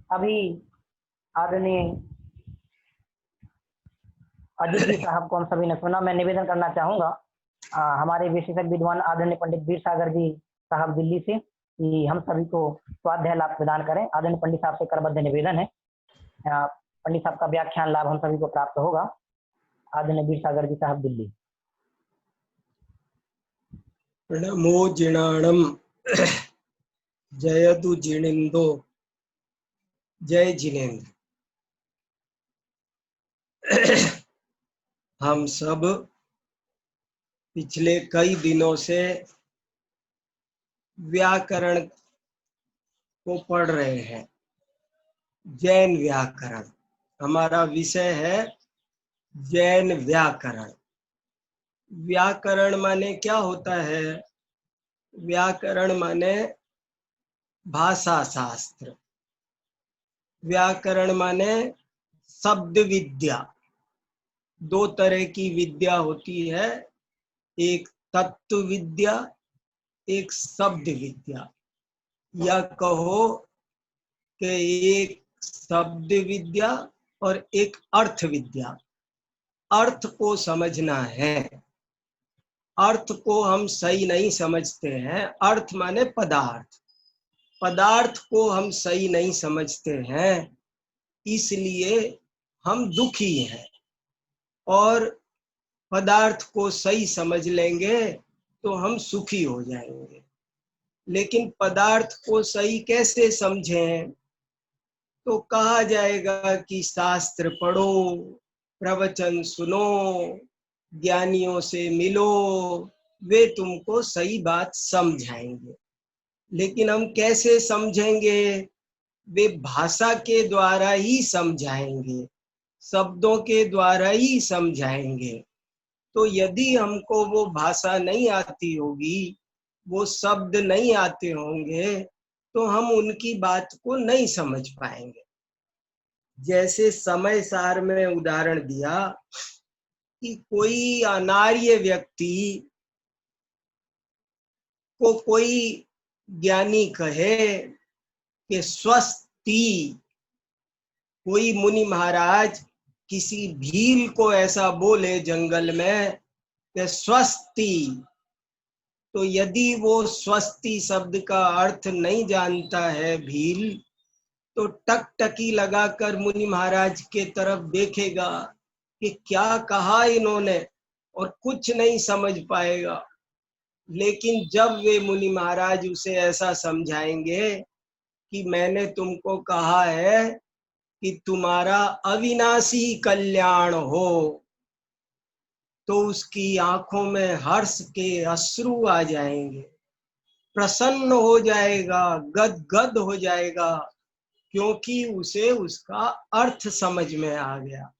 अभी आदरणीय अजीत जी साहब को हम सभी ने सुना। मैं निवेदन करना चाहूंगा हमारे विशेषज्ञ विद्वान आदरणीय पंडित वीर सागर जी साहब दिल्ली से कि हम सभी को स्वाध्याय लाभ प्रदान करें। आदरणीय पंडित साहब से करबद्ध निवेदन है। पंडित साहब का व्याख्यान लाभ हम सभी को प्राप्त होगा। आदरणीय वीर सागर जी साहब दिल्ली। प्रणमो जिणाणम जयतु जिणेन्दो जय जिनेन्द्र। हम सब पिछले कई दिनों से व्याकरण को पढ़ रहे हैं। जैन व्याकरण हमारा विषय है। जैन व्याकरण। व्याकरण माने क्या होता है? व्याकरण माने भाषा शास्त्र। व्याकरण माने शब्द विद्या। दो तरह की विद्या होती है, एक तत्व विद्या, एक शब्द विद्या। या कहो कि एक शब्द विद्या और एक अर्थ विद्या। अर्थ को समझना है। अर्थ को हम सही नहीं समझते हैं। अर्थ माने पदार्थ। पदार्थ को हम सही नहीं समझते हैं, इसलिए हम दुखी हैं। और पदार्थ को सही समझ लेंगे तो हम सुखी हो जाएंगे। लेकिन पदार्थ को सही कैसे समझें? तो कहा जाएगा कि शास्त्र पढ़ो, प्रवचन सुनो, ज्ञानियों से मिलो, वे तुमको सही बात समझाएंगे। लेकिन हम कैसे समझेंगे? वे भाषा के द्वारा ही समझाएंगे, शब्दों के द्वारा ही समझाएंगे। तो यदि हमको वो भाषा नहीं आती होगी, वो शब्द नहीं आते होंगे, तो हम उनकी बात को नहीं समझ पाएंगे। जैसे समय सार में उदाहरण दिया कि कोई अनार्य व्यक्ति को कोई ज्ञानी कहे कि स्वस्ति, कोई मुनि महाराज किसी भील को ऐसा बोले जंगल में कि स्वस्ति, तो यदि वो स्वस्ति शब्द का अर्थ नहीं जानता है भील, तो टकटकी लगाकर मुनि महाराज के तरफ देखेगा कि क्या कहा इन्होंने, और कुछ नहीं समझ पाएगा। लेकिन जब वे मुनि महाराज उसे ऐसा समझाएंगे कि मैंने तुमको कहा है कि तुम्हारा अविनाशी कल्याण हो, तो उसकी आंखों में हर्ष के अश्रु आ जाएंगे, प्रसन्न हो जाएगा, गदगद हो जाएगा, क्योंकि उसे उसका अर्थ समझ में आ गया।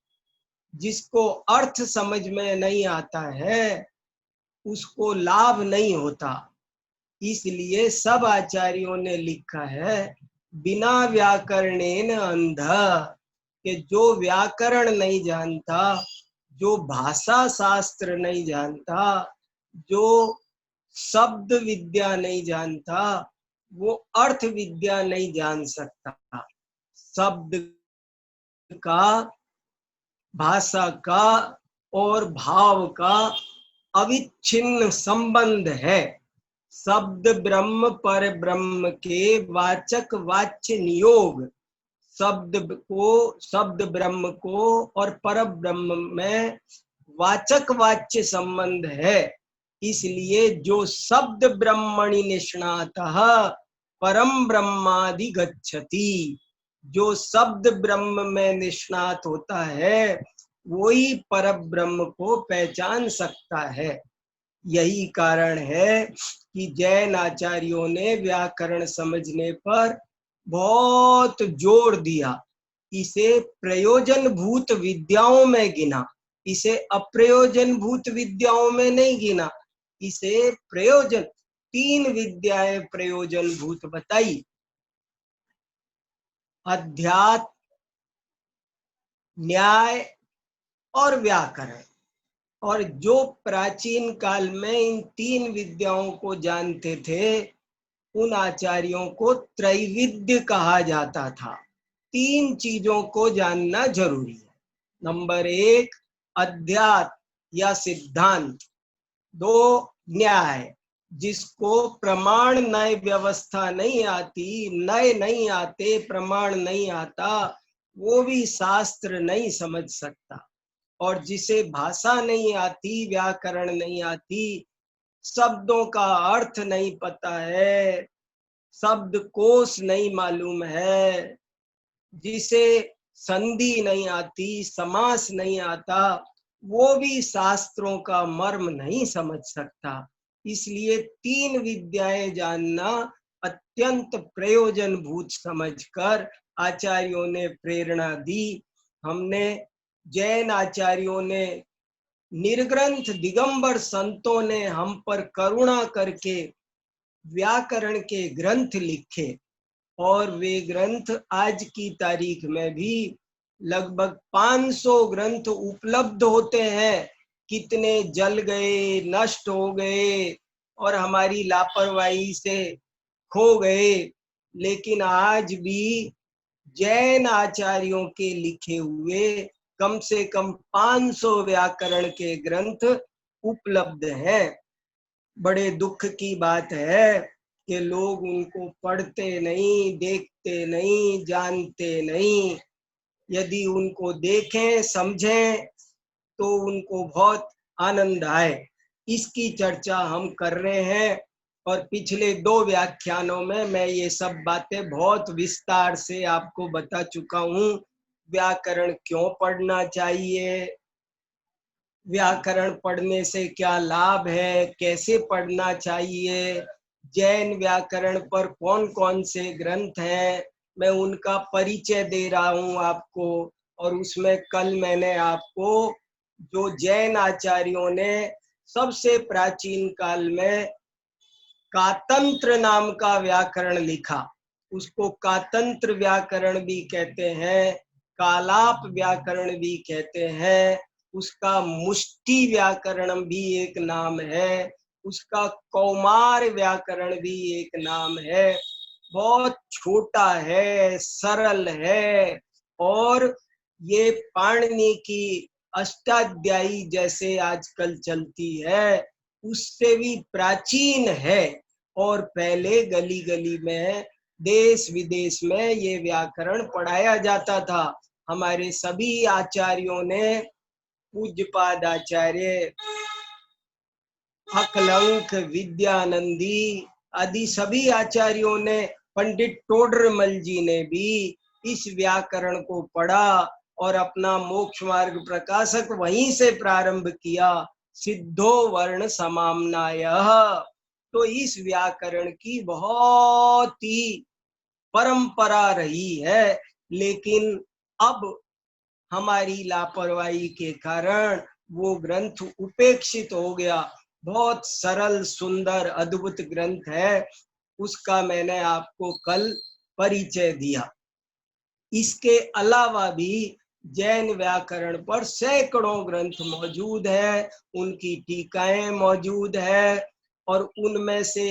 जिसको अर्थ समझ में नहीं आता है, उसको लाभ नहीं होता। इसलिए सब आचार्यों ने लिखा है, बिना व्याकरणेन अंध, कि जो व्याकरण नहीं जानता, जो भाषा शास्त्र नहीं जानता, जो शब्द विद्या नहीं जानता, वो अर्थ विद्या नहीं जान सकता। शब्द का, भाषा का और भाव का अविच्छिन्न संबंध है। शब्द ब्रह्म पर ब्रह्म के वाचक वाच्य नियोग, शब्द ब्रह्म को और पर ब्रह्म में वाचक वाच्य संबंध है। इसलिए जो शब्द ब्रह्मणि निष्णातः परम ब्रह्माधिगच्छति, जो शब्द ब्रह्म में निष्णात होता है, वही पर ब्रह्म को पहचान सकता है। यही कारण है कि जैन आचार्यों ने व्याकरण समझने पर बहुत जोर दिया। इसे प्रयोजन भूत विद्याओं में गिना, इसे अप्रयोजन भूत विद्याओं में नहीं गिना। इसे प्रयोजन, 3 विद्याएं प्रयोजन भूत बताई। अध्यात्म, न्याय और व्याकरण। और जो प्राचीन काल में इन 3 विद्याओं को जानते थे, उन आचार्यों को त्रैविद्य कहा जाता था। तीन चीजों को जानना जरूरी है। नंबर 1 अध्यात्म या सिद्धांत, 2 न्याय, जिसको प्रमाण नए व्यवस्था नहीं आती, नए नहीं आते, प्रमाण नहीं आता, वो भी शास्त्र नहीं समझ सकता। और जिसे भाषा नहीं आती, व्याकरण नहीं आती, शब्दों का अर्थ नहीं पता है, शब्द कोश नहीं मालूम है, जिसे संधि नहीं आती, समास नहीं आता, वो भी शास्त्रों का मर्म नहीं समझ सकता। इसलिए तीन विद्याएं जानना अत्यंत प्रयोजनभूत समझकर आचार्यों ने प्रेरणा दी। हमने जैन आचार्यों ने, निर्ग्रंथ दिगंबर संतों ने हम पर करुणा करके व्याकरण के ग्रंथ लिखे, और वे ग्रंथ आज की तारीख में भी लगभग 500 ग्रंथ उपलब्ध होते हैं। कितने जल गए, नष्ट हो गए और हमारी लापरवाही से खो गए, लेकिन आज भी जैन आचार्यों के लिखे हुए कम से कम 500 व्याकरण के ग्रंथ उपलब्ध हैं। बड़े दुख की बात है कि लोग उनको पढ़ते नहीं, देखते नहीं, जानते नहीं। यदि उनको देखें, समझें तो उनको बहुत आनंद आए। इसकी चर्चा हम कर रहे हैं और पिछले 2 व्याख्यानों में मैं ये सब बातें बहुत विस्तार से आपको बता चुका हूँ। व्याकरण क्यों पढ़ना चाहिए, व्याकरण पढ़ने से क्या लाभ है, कैसे पढ़ना चाहिए, जैन व्याकरण पर कौन कौन से ग्रंथ हैं, मैं उनका परिचय दे रहा हूँ आपको। और उसमें कल मैंने आपको जो जैन आचार्यों ने सबसे प्राचीन काल में कातंत्र नाम का व्याकरण लिखा, उसको कातंत्र व्याकरण भी कहते हैं, कालाप व्याकरण भी कहते हैं, उसका मुष्टि व्याकरण भी एक नाम है, उसका कौमार व्याकरण भी एक नाम है। बहुत छोटा है, सरल है, और ये पाणिनि की अष्टाध्यायी जैसे आजकल चलती है उससे भी प्राचीन है। और पहले गली गली में, देश विदेश में ये व्याकरण पढ़ाया जाता था। हमारे सभी आचार्यों ने, पूज्यपाद आचार्य, अकलंक, विद्यानंदी आदि सभी आचार्यों ने, पंडित टोडरमल जी ने भी इस व्याकरण को पढ़ा और अपना मोक्ष मार्ग प्रकाशक वहीं से प्रारंभ किया, सिद्धो वर्ण समाम्नायः। तो इस व्याकरण की बहुत ही परंपरा रही है, लेकिन अब हमारी लापरवाही के कारण वो ग्रंथ उपेक्षित हो गया। बहुत सरल, सुंदर, अद्भुत ग्रंथ है, उसका मैंने आपको कल परिचय दिया। इसके अलावा भी जैन व्याकरण पर सैकड़ों ग्रंथ मौजूद है, उनकी टीकाएं मौजूद है, और उनमें से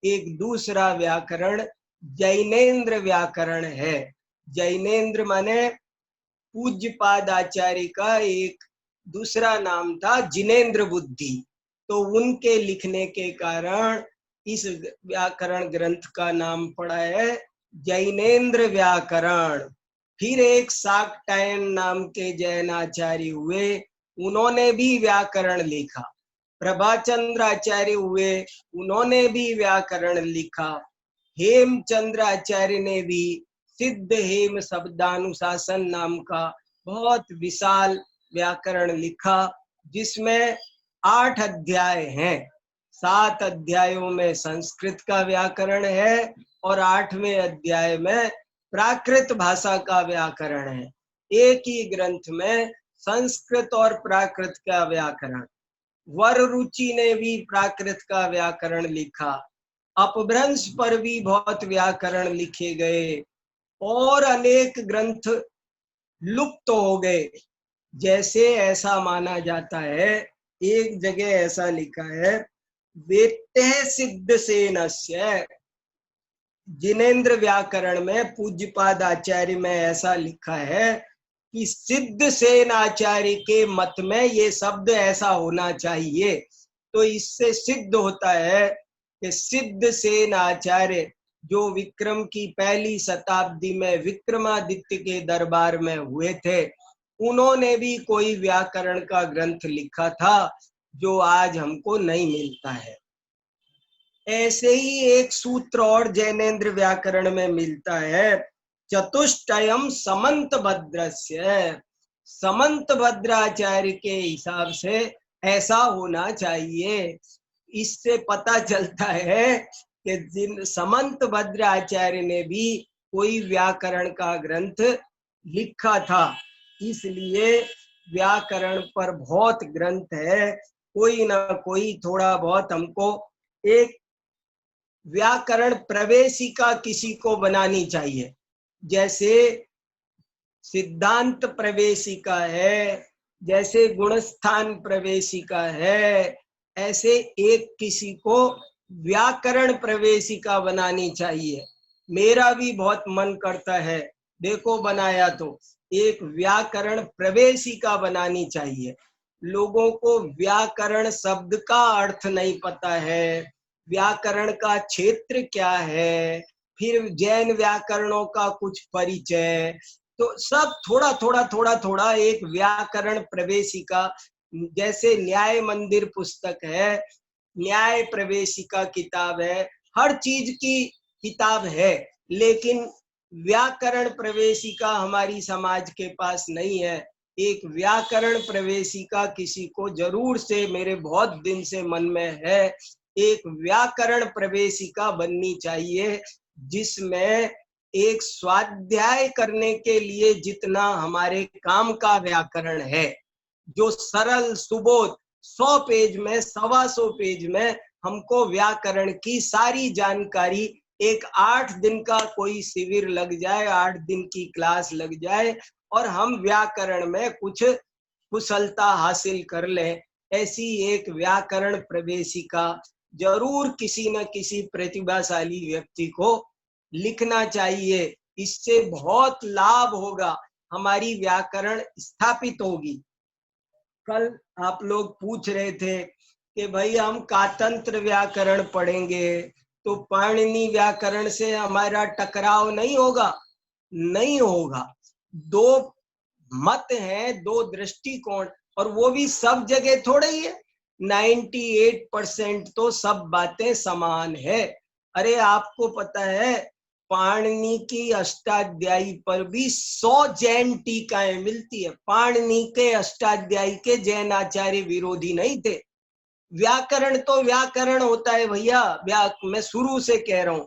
एक दूसरा व्याकरण जैनेन्द्र व्याकरण है। जैनेन्द्र माने पूज्यपाद आचार्य का एक दूसरा नाम था जिनेन्द्र बुद्धि, तो उनके लिखने के कारण इस व्याकरण ग्रंथ का नाम पड़ा है जैनेन्द्र व्याकरण। फिर एक शाक्टायन नाम के जैन आचार्य हुए, उन्होंने भी व्याकरण लिखा। प्रभाचंद्र आचार्य हुए, उन्होंने भी व्याकरण लिखा। हेमचंद्र आचार्य ने भी सिद्ध हेम शब्दानुशासन नाम का बहुत विशाल व्याकरण लिखा, जिसमें 8 अध्याय हैं। 7 अध्यायों में संस्कृत का व्याकरण है और 8वें अध्याय में प्राकृत भाषा का व्याकरण है। एक ही ग्रंथ में संस्कृत और प्राकृत का व्याकरण। वर रुचि ने भी प्राकृत का व्याकरण लिखा। अपभ्रंश पर भी बहुत व्याकरण लिखे गए और अनेक ग्रंथ लुप्त हो गए। जैसे ऐसा माना जाता है, एक जगह ऐसा लिखा है, वेत्ते सिद्ध सेनस्य, जिनेन्द्र व्याकरण में पूज्यपाद आचार्य में ऐसा लिखा है कि सिद्ध सेन आचार्य के मत में ये शब्द ऐसा होना चाहिए। तो इससे सिद्ध होता है कि सिद्ध सेन आचार्य जो विक्रम की पहली शताब्दी में विक्रमादित्य के दरबार में हुए थे, उन्होंने भी कोई व्याकरण का ग्रंथ लिखा था जो आज हमको नहीं मिलता है। ऐसे ही एक सूत्र और जैनेन्द्र व्याकरण में मिलता है, चतुष्टयम समंत भद्रस्य। समंत भद्राचार्य के हिसाब से ऐसा होना चाहिए। इससे पता चलता है कि जिन समंत भद्राचार्य ने भी कोई व्याकरण का ग्रंथ लिखा था। इसलिए व्याकरण पर बहुत ग्रंथ है, कोई ना कोई थोड़ा बहुत हमको एक व्याकरण प्रवेशिका किसी को बनानी चाहिए। जैसे सिद्धांत प्रवेशिका है, जैसे गुणस्थान प्रवेशिका है, ऐसे एक किसी को व्याकरण प्रवेशिका बनानी चाहिए। मेरा भी बहुत मन करता है, देखो बनाया तो एक व्याकरण प्रवेशिका बनानी चाहिए। लोगों को व्याकरण शब्द का अर्थ नहीं पता है, व्याकरण का क्षेत्र क्या है, फिर जैन व्याकरणों का कुछ परिचय, तो सब थोड़ा थोड़ा एक व्याकरण प्रवेशिका, जैसे न्याय मंदिर पुस्तक है, न्याय प्रवेशिका किताब है, हर चीज की किताब है, लेकिन व्याकरण प्रवेशिका हमारी समाज के पास नहीं है। एक व्याकरण प्रवेशिका किसी को जरूर से, मेरे बहुत दिन से मन में है, एक व्याकरण प्रवेशिका बननी चाहिए, जिसमें एक स्वाध्याय करने के लिए जितना हमारे काम का व्याकरण है, जो सरल सुबोध 100 पेज में, 125 पेज में हमको व्याकरण की सारी जानकारी, एक 8 दिन का कोई शिविर लग जाए, 8 दिन की क्लास लग जाए और हम व्याकरण में कुछ कुशलता हासिल कर लें, ऐसी एक व्याकरण प्रवेशिका जरूर किसी न किसी प्रतिभाशाली व्यक्ति को लिखना चाहिए। इससे बहुत लाभ होगा, हमारी व्याकरण स्थापित होगी। कल आप लोग पूछ रहे थे कि भाई हम कातंत्र व्याकरण पढ़ेंगे तो पाणिनि व्याकरण से हमारा टकराव नहीं होगा? नहीं होगा। दो मत हैं, दो दृष्टिकोण, और वो भी सब जगह थोड़े ही है। 98% तो सब बातें समान है। अरे आपको पता है, पाणिनि की अष्टाध्यायी पर भी 100 जैन टीकाएं मिलती है। पाणिनि के अष्टाध्यायी के जैन आचार्य विरोधी नहीं थे। व्याकरण तो व्याकरण होता है भैया, मैं शुरू से कह रहा हूं।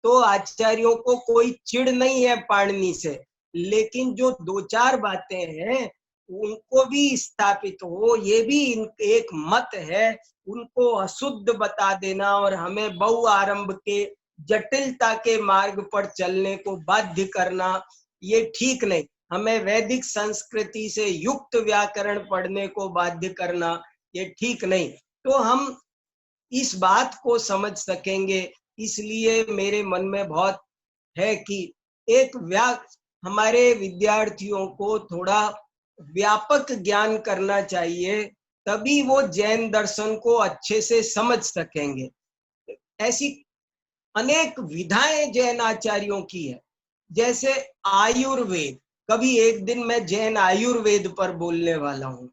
तो आचार्यों को कोई चिढ़ नहीं है पाणिनि से, लेकिन जो 2-4 बातें हैं उनको भी स्थापित हो, ये भी एक मत है, उनको अशुद्ध बता देना और हमें बहु आरंभ के जटिलता के मार्ग पर चलने को बाध्य करना, ये ठीक नहीं। हमें वैदिक संस्कृति से युक्त व्याकरण पढ़ने को बाध्य करना, ये ठीक नहीं। तो हम इस बात को समझ सकेंगे, इसलिए मेरे मन में बहुत है कि एक हमारे विद्यार्थियों को थोड़ा व्यापक ज्ञान करना चाहिए, तभी वो जैन दर्शन को अच्छे से समझ सकेंगे। ऐसी अनेक विधाएं जैन आचार्यों की है, जैसे आयुर्वेद। कभी एक दिन मैं जैन आयुर्वेद पर बोलने वाला हूँ।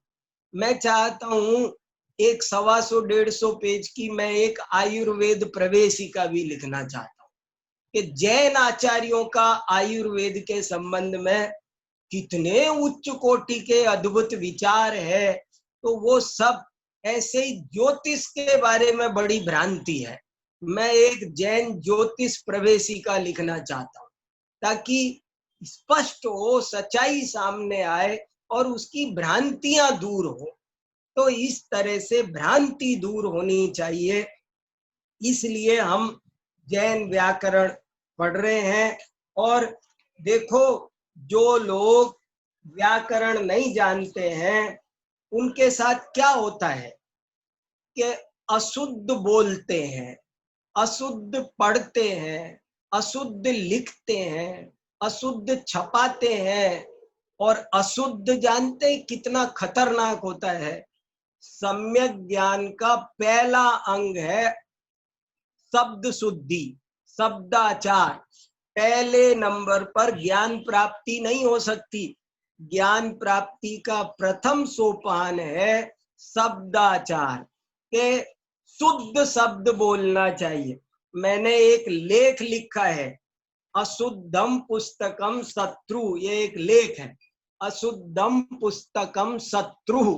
मैं चाहता हूँ एक 125-150 पेज की मैं एक आयुर्वेद प्रवेशिका भी लिखना चाहता हूँ कि जैन आचार्यों का आयुर्वेद के संबंध में कितने उच्च कोटि के अद्भुत विचार है। तो वो सब ऐसे ही ज्योतिष के बारे में बड़ी भ्रांति है। मैं एक जैन ज्योतिष प्रवेशिका लिखना चाहता हूँ, ताकि स्पष्ट हो, सच्चाई सामने आए और उसकी भ्रांतियां दूर हो। तो इस तरह से भ्रांति दूर होनी चाहिए, इसलिए हम जैन व्याकरण पढ़ रहे हैं। और देखो, जो लोग व्याकरण नहीं जानते हैं उनके साथ क्या होता है कि अशुद्ध बोलते हैं, अशुद्ध पढ़ते हैं, अशुद्ध लिखते हैं, अशुद्ध छपाते हैं, और अशुद्ध जानते कितना खतरनाक होता है। सम्यक ज्ञान का पहला अंग है शब्द शुद्धि, शब्दाचार। पहले नंबर पर ज्ञान प्राप्ति नहीं हो सकती। ज्ञान प्राप्ति का प्रथम सोपान है शब्दाचार, के शुद्ध शब्द बोलना चाहिए। मैंने एक लेख लिखा है, अशुद्धम पुस्तकम शत्रु, ये एक लेख है, अशुद्धम पुस्तकम शत्रु।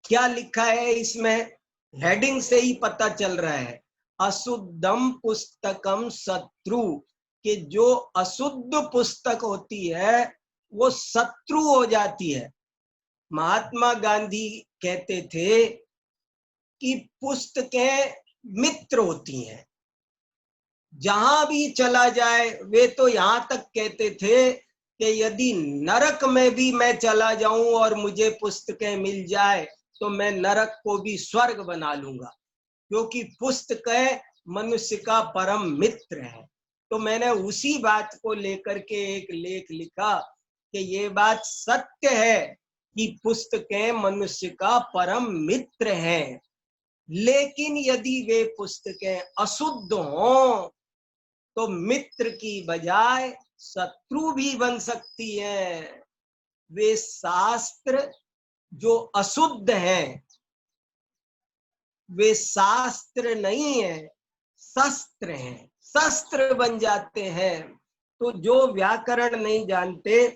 क्या लिखा है इसमें, हेडिंग से ही पता चल रहा है, अशुद्धम पुस्तकम शत्रु, कि जो अशुद्ध पुस्तक होती है वो शत्रु हो जाती है। महात्मा गांधी कहते थे कि पुस्तकें मित्र होती हैं। जहां भी चला जाए, वे तो यहां तक कहते थे कि यदि नरक में भी मैं चला जाऊं और मुझे पुस्तकें मिल जाए तो मैं नरक को भी स्वर्ग बना लूंगा, क्योंकि पुस्तकें मनुष्य का परम मित्र है। तो मैंने उसी बात को लेकर के एक लेख लिखा कि ये बात सत्य है कि पुस्तकें मनुष्य का परम मित्र हैं, लेकिन यदि वे पुस्तकें अशुद्ध हों तो मित्र की बजाय शत्रु भी बन सकती है। वे शास्त्र जो अशुद्ध हैं, वे शास्त्र नहीं है, शस्त्र हैं, शस्त्र बन जाते हैं। तो जो व्याकरण नहीं जानते,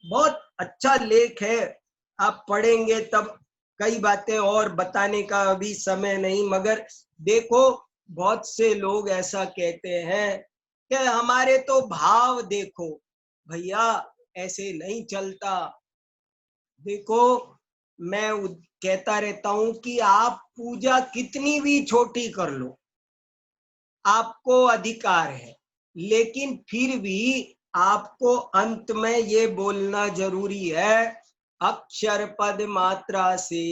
बहुत अच्छा लेख है, आप पढ़ेंगे तब कई बातें और बताने का अभी समय नहीं। मगर देखो, बहुत से लोग ऐसा कहते हैं कि हमारे तो भाव देखो। भैया ऐसे नहीं चलता। देखो, मैं कहता रहता हूं कि आप पूजा कितनी भी छोटी कर लो, आपको अधिकार है, लेकिन फिर भी आपको अंत में ये बोलना जरूरी है, अक्षर पद मात्रा से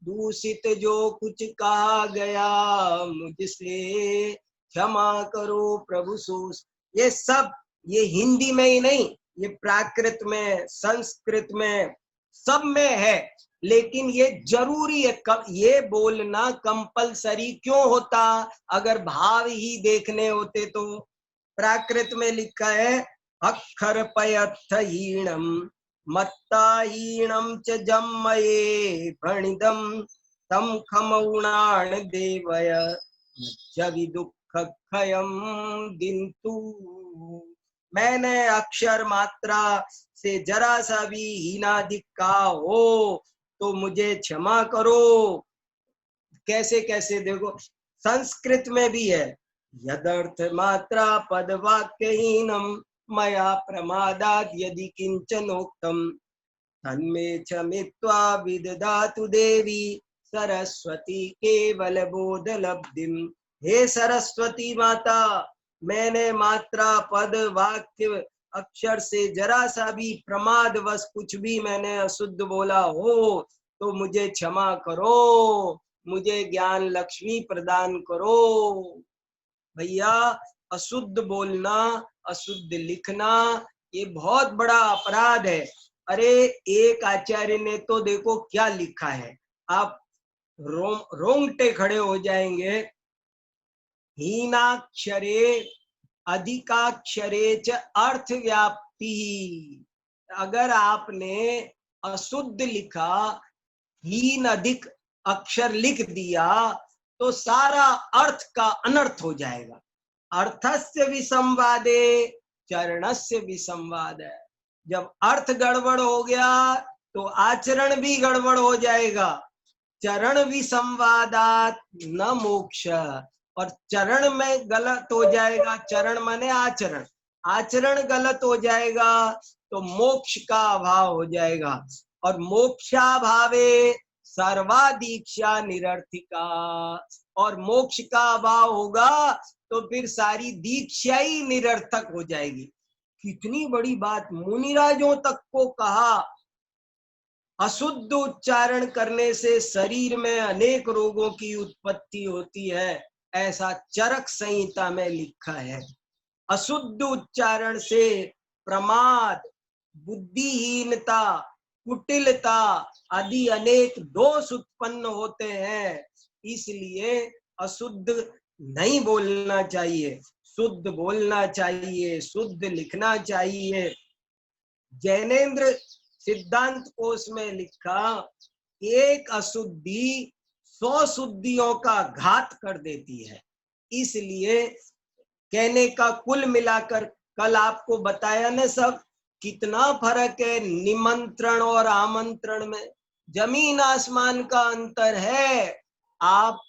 दूषित जो कुछ कहा गया मुझसे क्षमा करो प्रभु सोस। ये सब, ये हिंदी में ही नहीं, ये प्राकृत में, संस्कृत में, सब में है। लेकिन ये जरूरी है, ये बोलना कंपलसरी क्यों होता? अगर भाव ही देखने होते तो। प्राकृत में लिखा है, अक्षर पयत्थहीणम मत्ताहीणम च जम्मये प्रणिदम तम खमौणाण देवय मज्जवि दुःख खयम दिन्तु। मैंने अक्षर मात्रा से जरा सा भी हीनाधिक कहा हो तो मुझे क्षमा करो। कैसे कैसे देखो, संस्कृत में भी है, यदर्थ मात्रा पद वाक्यहीनम मया प्रमादात यदि किंचनोक्तम तन्मे क्षमित्वा विदधातु देवी सरस्वती केवल बोध लब्धिम। हे सरस्वती माता, मैंने मात्रा पद वाक्य अक्षर से जरा सा भी प्रमादवश कुछ भी मैंने अशुद्ध बोला हो तो मुझे क्षमा करो, मुझे ज्ञान लक्ष्मी प्रदान करो। भैया, अशुद्ध बोलना, अशुद्ध लिखना, ये बहुत बड़ा अपराध है। अरे एक आचार्य ने तो देखो क्या लिखा है, आप रोंगटे खड़े हो जाएंगे। हीनाक्षरे अधिकाक्षरे च अर्थ व्याप्ति। अगर आपने अशुद्ध लिखा, हीन अधिक अक्षर लिख दिया तो सारा अर्थ का अनर्थ हो जाएगा। अर्थस्य विसंवादे चरणस्य विसंवाद है। जब अर्थ गड़बड़ हो गया तो आचरण भी गड़बड़ हो जाएगा। चरण विसंवादात न मोक्ष, और चरण में गलत हो जाएगा, चरण माने आचरण, आचरण गलत हो जाएगा तो मोक्ष का अभाव हो जाएगा। और मोक्षाभावे सर्वादीक्षा निरर्थिका, और मोक्ष का अभाव होगा तो फिर सारी दीक्षा ही निरर्थक हो जाएगी। कितनी बड़ी बात, मुनिराजों तक को कहा अशुद्ध उच्चारण करने से शरीर में अनेक रोगों की उत्पत्ति होती है। ऐसा चरक संहिता में लिखा है। अशुद्ध उच्चारण से प्रमाद, बुद्धिहीनता, कुटिलता आदि अनेक दोष उत्पन्न होते हैं। इसलिए अशुद्ध नहीं बोलना चाहिए, शुद्ध बोलना चाहिए, शुद्ध लिखना चाहिए। जैनेन्द्र सिद्धांत कोश में लिखा, एक अशुद्धि 100 शुद्धियों का घात कर देती है। इसलिए कहने का कुल मिलाकर कल आपको बताया ना सब, कितना फर्क है निमंत्रण और आमंत्रण में, जमीन आसमान का अंतर है। आप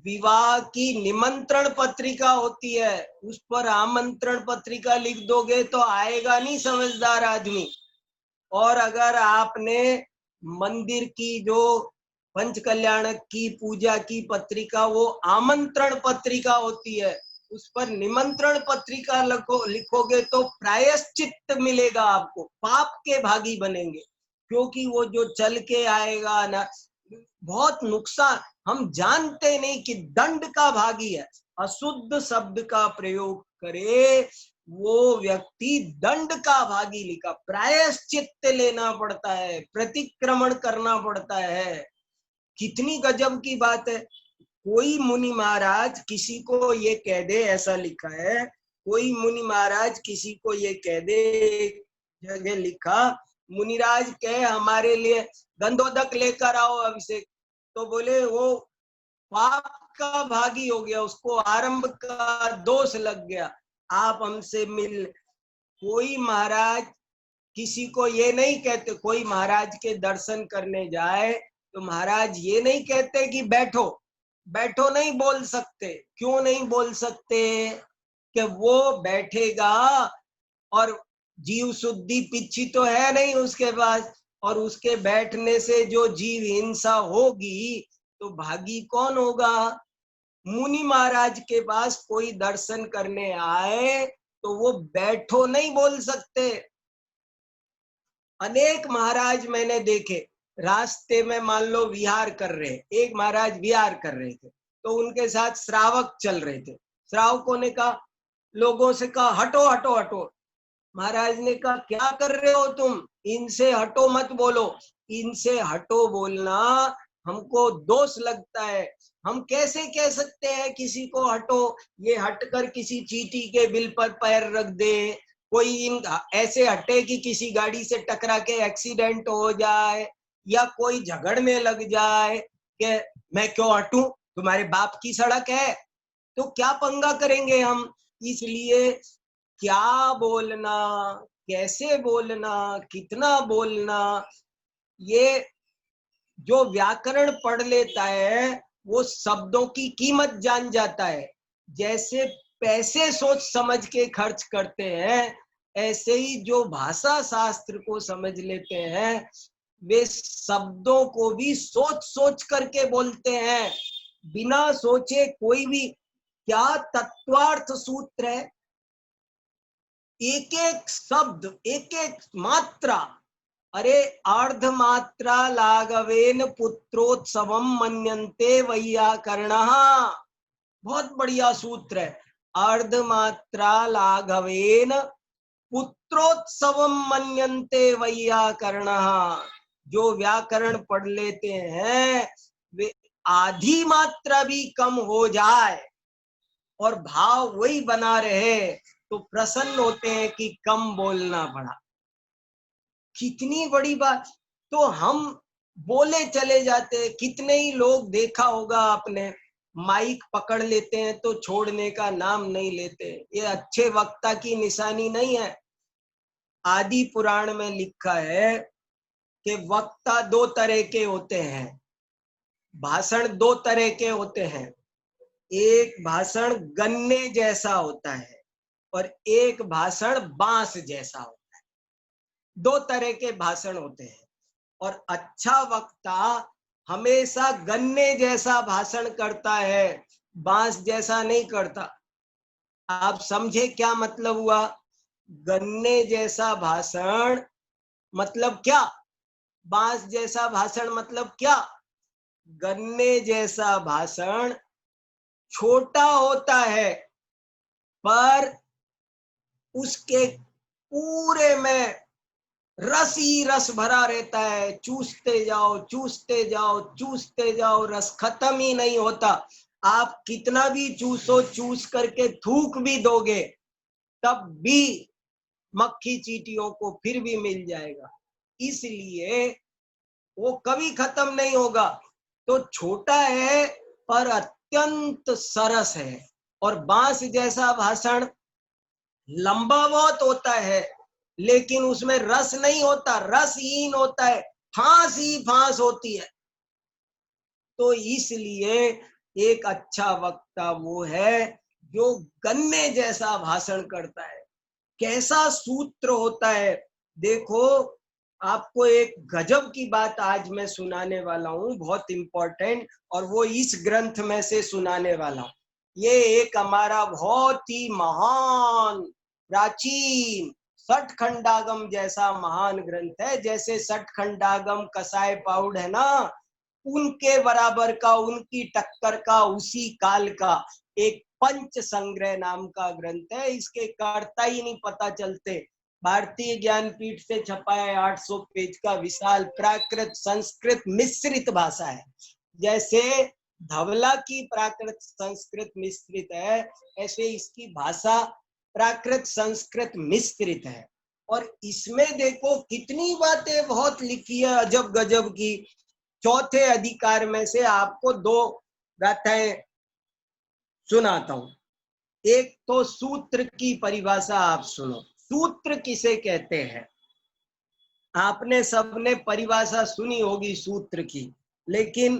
विवाह की निमंत्रण पत्रिका होती है, उस पर आमंत्रण पत्रिका लिख दोगे तो आएगा नहीं समझदार आदमी। और अगर आपने मंदिर की जो पंच कल्याणक की पूजा की पत्रिका, वो आमंत्रण पत्रिका होती है, उस पर निमंत्रण पत्रिका लिखोगे तो प्रायश्चित मिलेगा आपको, पाप के भागी बनेंगे, क्योंकि वो जो चल के आएगा ना, बहुत नुकसान, हम जानते नहीं कि दंड का भागी है। अशुद्ध शब्द का प्रयोग करे वो व्यक्ति दंड का भागी लिखा, प्रायश्चित लेना पड़ता है, प्रतिक्रमण करना पड़ता है। कितनी गजब की बात है। कोई मुनि महाराज किसी को ये कह दे, ऐसा लिखा है, कोई मुनि महाराज किसी को ये कह दे, जगह लिखा, मुनिराज कहे हमारे लिए गंधोदक लेकर आओ अभिषेक, तो बोले वो पाप का भागी हो गया, उसको आरंभ का दोष लग गया, आप हमसे मिल। कोई महाराज किसी को ये नहीं कहते, कोई महाराज के दर्शन करने जाए तो महाराज ये नहीं कहते कि बैठो, बैठो नहीं बोल सकते। क्यों नहीं बोल सकते? कि वो बैठेगा और जीव शुद्धि पिछी तो है नहीं उसके पास, और उसके बैठने से जो जीव हिंसा होगी तो भागी कौन होगा? मुनि महाराज के पास कोई दर्शन करने आए तो वो बैठो नहीं बोल सकते। अनेक महाराज मैंने देखे, रास्ते में मान लो विहार कर रहे, एक महाराज विहार कर रहे थे, तो उनके साथ श्रावक चल रहे थे। श्रावकों ने कहा, लोगों से कहा हटो हटो हटो। महाराज ने कहा क्या कर रहे हो तुम, इनसे हटो मत बोलो। इनसे हटो बोलना हमको दोष लगता है, हम कैसे कह सकते हैं किसी को हटो? ये हटकर किसी चींटी के बिल पर पैर रख दे, कोई इन ऐसे हटे कि किसी गाड़ी से टकरा के एक्सीडेंट हो जाए, या कोई झगड़ में लग जाए कि मैं क्यों हटूं, तुम्हारे बाप की सड़क है, तो क्या पंगा करेंगे हम? इसलिए क्या बोलना, कैसे बोलना, कितना बोलना, ये जो व्याकरण पढ़ लेता है वो शब्दों की कीमत जान जाता है। जैसे पैसे सोच समझ के खर्च करते हैं, ऐसे ही जो भाषा शास्त्र को समझ लेते हैं वे शब्दों को भी सोच सोच करके बोलते हैं। बिना सोचे कोई भी, क्या तत्वार्थ सूत्र है, एक एक शब्द, एक एक मात्रा, अरे अर्ध मात्रा लाघवेन पुत्रोत्सवम मन्यन्ते वैयाकरणः, बहुत बढ़िया सूत्र है। अर्ध मात्रा लाघवेन पुत्रोत्सवम मन्यन्ते वैयाकरणः, जो व्याकरण पढ़ लेते हैं वे आधी मात्रा भी कम हो जाए और भाव वही बना रहे तो प्रसन्न होते हैं कि कम बोलना पड़ा। कितनी बड़ी बात। तो हम बोले चले जाते, कितने ही लोग देखा होगा आपने, माइक पकड़ लेते हैं तो छोड़ने का नाम नहीं लेते। ये अच्छे वक्ता की निशानी नहीं है। आदि पुराण में लिखा है कि वक्ता दो तरह के होते हैं, भाषण दो तरह के होते हैं। एक भाषण गन्ने जैसा होता है और एक भाषण बांस जैसा होता है। दो तरह के भाषण होते हैं, और अच्छा वक्ता हमेशा गन्ने जैसा भाषण करता है, बांस जैसा नहीं करता। आप समझे क्या मतलब हुआ? गन्ने जैसा भाषण मतलब क्या, बांस जैसा भाषण मतलब क्या? गन्ने जैसा भाषण छोटा होता है पर उसके पूरे में रस ही रस भरा रहता है, चूसते जाओ चूसते जाओ चूसते जाओ, रस खत्म ही नहीं होता। आप कितना भी चूसो, चूस करके थूक भी दोगे तब भी मक्खी चींटियों को फिर भी मिल जाएगा, इसलिए वो कभी खत्म नहीं होगा। तो छोटा है पर अत्यंत सरस है। और बांस जैसा भाषण लंबा बहुत होता है लेकिन उसमें रस नहीं होता, रसहीन होता है, फांस ही फांस होती है। तो इसलिए एक अच्छा वक्ता वो है जो गन्ने जैसा भाषण करता है। कैसा सूत्र होता है, देखो आपको एक गजब की बात आज मैं सुनाने वाला हूँ, बहुत इंपॉर्टेंट, और वो इस ग्रंथ में से सुनाने वाला हूँ। ये एक हमारा बहुत ही महान प्राचीन सठखंडागम जैसा महान ग्रंथ है। जैसे सठखंडागम कसाय पाउड है ना, उनके बराबर का, उनकी टक्कर का, उसी काल का एक पंच संग्रह नाम का ग्रंथ है। इसके कर्ता ही नहीं पता चलते। भारतीय ज्ञानपीठ से छपा है, 800 पेज का विशाल प्राकृत संस्कृत मिश्रित भाषा है। जैसे धवला की प्राकृत संस्कृत मिश्रित है, ऐसे इसकी भाषा प्राकृत संस्कृत मिश्रित है। और इसमें देखो कितनी बातें बहुत लिखी है अजब गजब की। चौथे अधिकार में से आपको 2 गाथाएं सुनाता हूं। एक तो सूत्र की परिभाषा आप सुनो। सूत्र किसे कहते हैं? आपने सबने परिभाषा सुनी होगी सूत्र की, लेकिन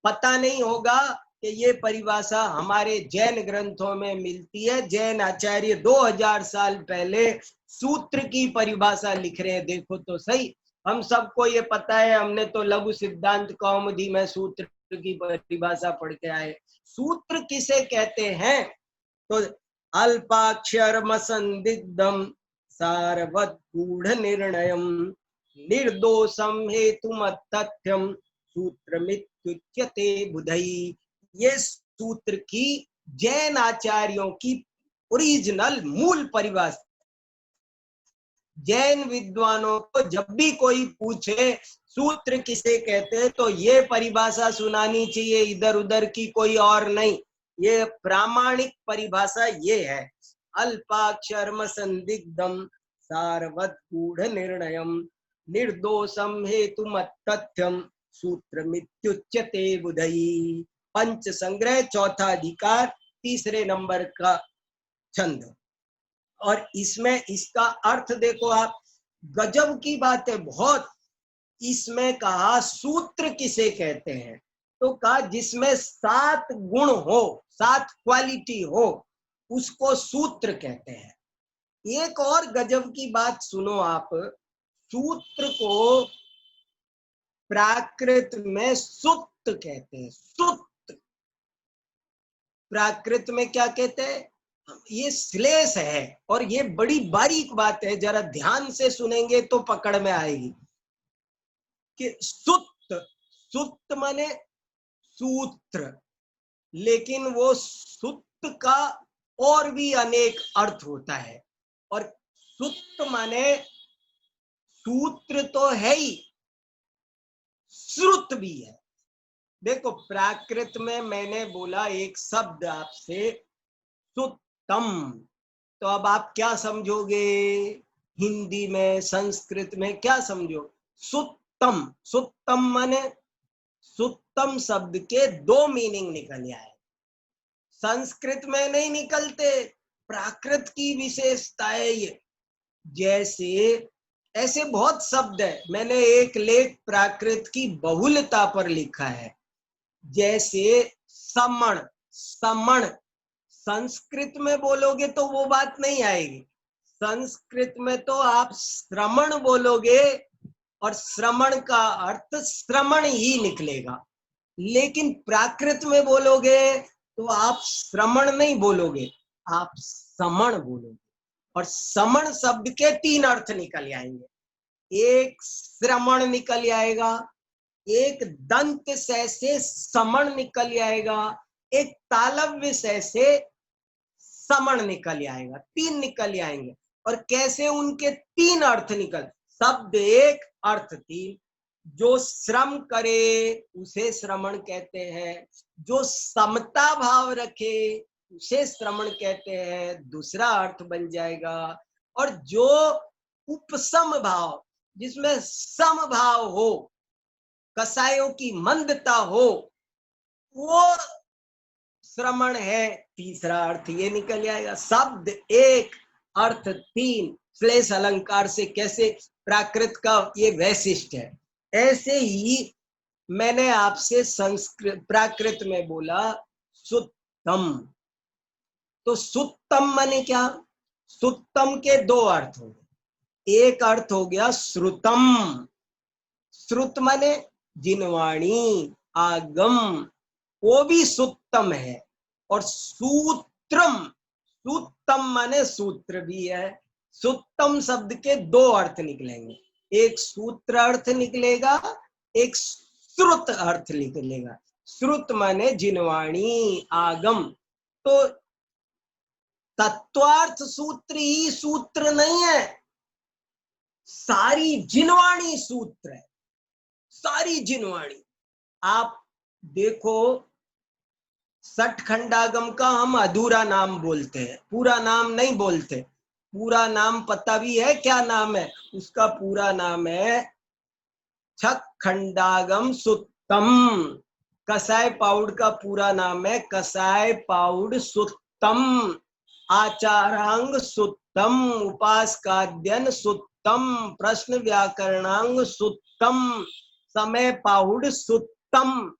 पता नहीं होगा कि ये परिभाषा हमारे जैन ग्रंथों में मिलती है। जैन आचार्य 2000 साल पहले सूत्र की परिभाषा लिख रहे हैं। देखो तो सही, हम सबको ये पता है, हमने तो लघु सिद्धांत कौमुदी में सूत्र की परिभाषा पढ़ के आए। सूत्र किसे कहते हैं? तो अल्पाक्षरम संदिग्धम सारवत गूढ़ निर्णयम निर्दोषम हेतुम तथ्यम सूत्रमित्युच्यते बुधई। ये सूत्र की जैन आचार्यों की ओरिजिनल मूल परिभाषा। जैन विद्वानों को जब भी कोई पूछे सूत्र किसे कहते हैं तो ये परिभाषा सुनानी चाहिए, इधर उधर की कोई और नहीं। ये प्रामाणिक परिभाषा ये है, अल्पाक्षरम संदिग्धम सारवत गूढ़ निर्णयम निर्दोषम हेतुम तथ्यम सूत्रमित्युच्यते बुधई। पंच संग्रह, चौथा अधिकार, 3 नंबर का छंद। और इसमें इसका अर्थ देखो आप, गजब की बात है बहुत। इसमें कहा सूत्र किसे कहते हैं, तो कहा जिसमें 7 गुण हो, 7 क्वालिटी हो, उसको सूत्र कहते हैं। एक और गजब की बात सुनो आप, सूत्र को प्राकृत में सुत्त कहते हैं। सुत्त प्राकृत में क्या कहते हैं? ये श्लेष है और ये बड़ी बारीक बात है, जरा ध्यान से सुनेंगे तो पकड़ में आएगी कि सुत्त, सुत्त माने सूत्र, लेकिन वो सुत्त का और भी अनेक अर्थ होता है। और सुत्त माने सूत्र तो है ही, श्रुत भी है। देखो प्राकृत में मैंने बोला एक शब्द आपसे, सुत्तम, तो अब आप क्या समझोगे? हिंदी में, संस्कृत में क्या समझो? सुत्तम। सुत्तम माने, सुत्तम शब्द के 2 मीनिंग निकल आए। संस्कृत में नहीं निकलते, प्राकृत की विशेषता है ये। जैसे ऐसे बहुत शब्द है, मैंने एक लेख प्राकृत की बहुलता पर लिखा है। जैसे समण, समण संस्कृत में बोलोगे तो वो बात नहीं आएगी। संस्कृत में तो आप श्रमण बोलोगे और श्रमण का अर्थ श्रमण ही निकलेगा, लेकिन प्राकृत में बोलोगे तो आप श्रमण नहीं बोलोगे, आप समण बोलोगे। और समण शब्द के 3 अर्थ निकल आएंगे। एक श्रमण निकल आएगा, एक दंत से समण निकल आएगा, एक तालव्य से समण निकल आएगा, 3 निकल आएंगे। और कैसे उनके 3 अर्थ निकल, शब्द एक अर्थ 3। जो श्रम करे उसे श्रमण कहते हैं, जो समता भाव रखे उसे श्रमण कहते हैं, दूसरा अर्थ बन जाएगा। और जो उपसम भाव, जिसमें सम भाव हो, कसायों की मंदता हो, वो श्रमण है, तीसरा अर्थ ये निकल आएगा। शब्द एक अर्थ 3 श्लेष अलंकार से कैसे प्राकृत का ये वैशिष्ट है, ऐसे ही मैंने आपसे संस्कृत प्राकृत में बोला सुत्तम। तो सुत्तम माने क्या? सुत्तम के 2 अर्थ हो गए। एक अर्थ हो गया श्रुतम, श्रुत माने जिनवाणी, आगम, वो भी सुत्तम है। और सूत्रम, सूत्तम माने सूत्र भी है। सुत्तम शब्द के 2 अर्थ निकलेंगे, एक सूत्र अर्थ निकलेगा, एक श्रुत अर्थ निकलेगा। श्रुत माने जिनवाणी, आगम। तो तत्वार्थ सूत्र ही सूत्र नहीं है, सारी जिनवाणी सूत्र है, सारी जिनवाणी। आप देखो, सठखंडागम का हम अधूरा नाम बोलते हैं, पूरा नाम नहीं बोलते। पूरा नाम पता भी है क्या नाम है उसका? पूरा नाम है छठखंडागम सुत्तम। कसाय पाउड का पूरा नाम है कसाय पाउड सुत्तम, आचारांग सुत्तम, उपासकाद्यन सुत्तम, प्रश्न व्याकरणांग सुत्तम, समय पाउड सुत्तम।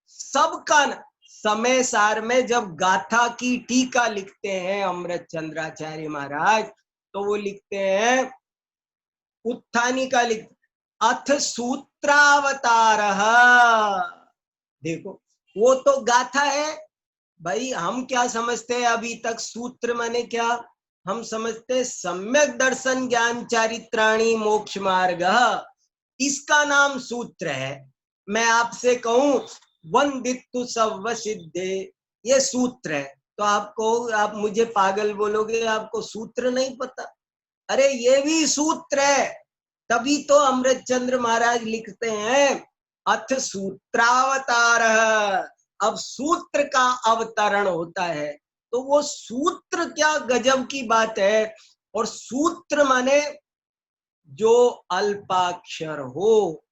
सबका समय सार में जब गाथा की टीका लिखते हैं अमृत चंद्राचार्य महाराज, तो वो लिखते हैं, उत्थानी का लिख अथ सूत्रावतार। देखो, वो तो गाथा है भाई। हम क्या समझते हैं अभी तक? सूत्र माने क्या? हम समझते सम्यक दर्शन ज्ञान चारित्राणी मोक्ष मार्ग, इसका नाम सूत्र है। मैं आपसे कहूं वंदितु सव्व सिद्धे, ये सूत्र है, तो आप मुझे पागल बोलोगे, आपको सूत्र नहीं पता? अरे ये भी सूत्र है, तभी तो अमृतचंद्र महाराज लिखते हैं अथ सूत्रावतार। अब सूत्र का अवतरण होता है, तो वो सूत्र क्या गजब की बात है। और सूत्र माने जो अल्पाक्षर हो,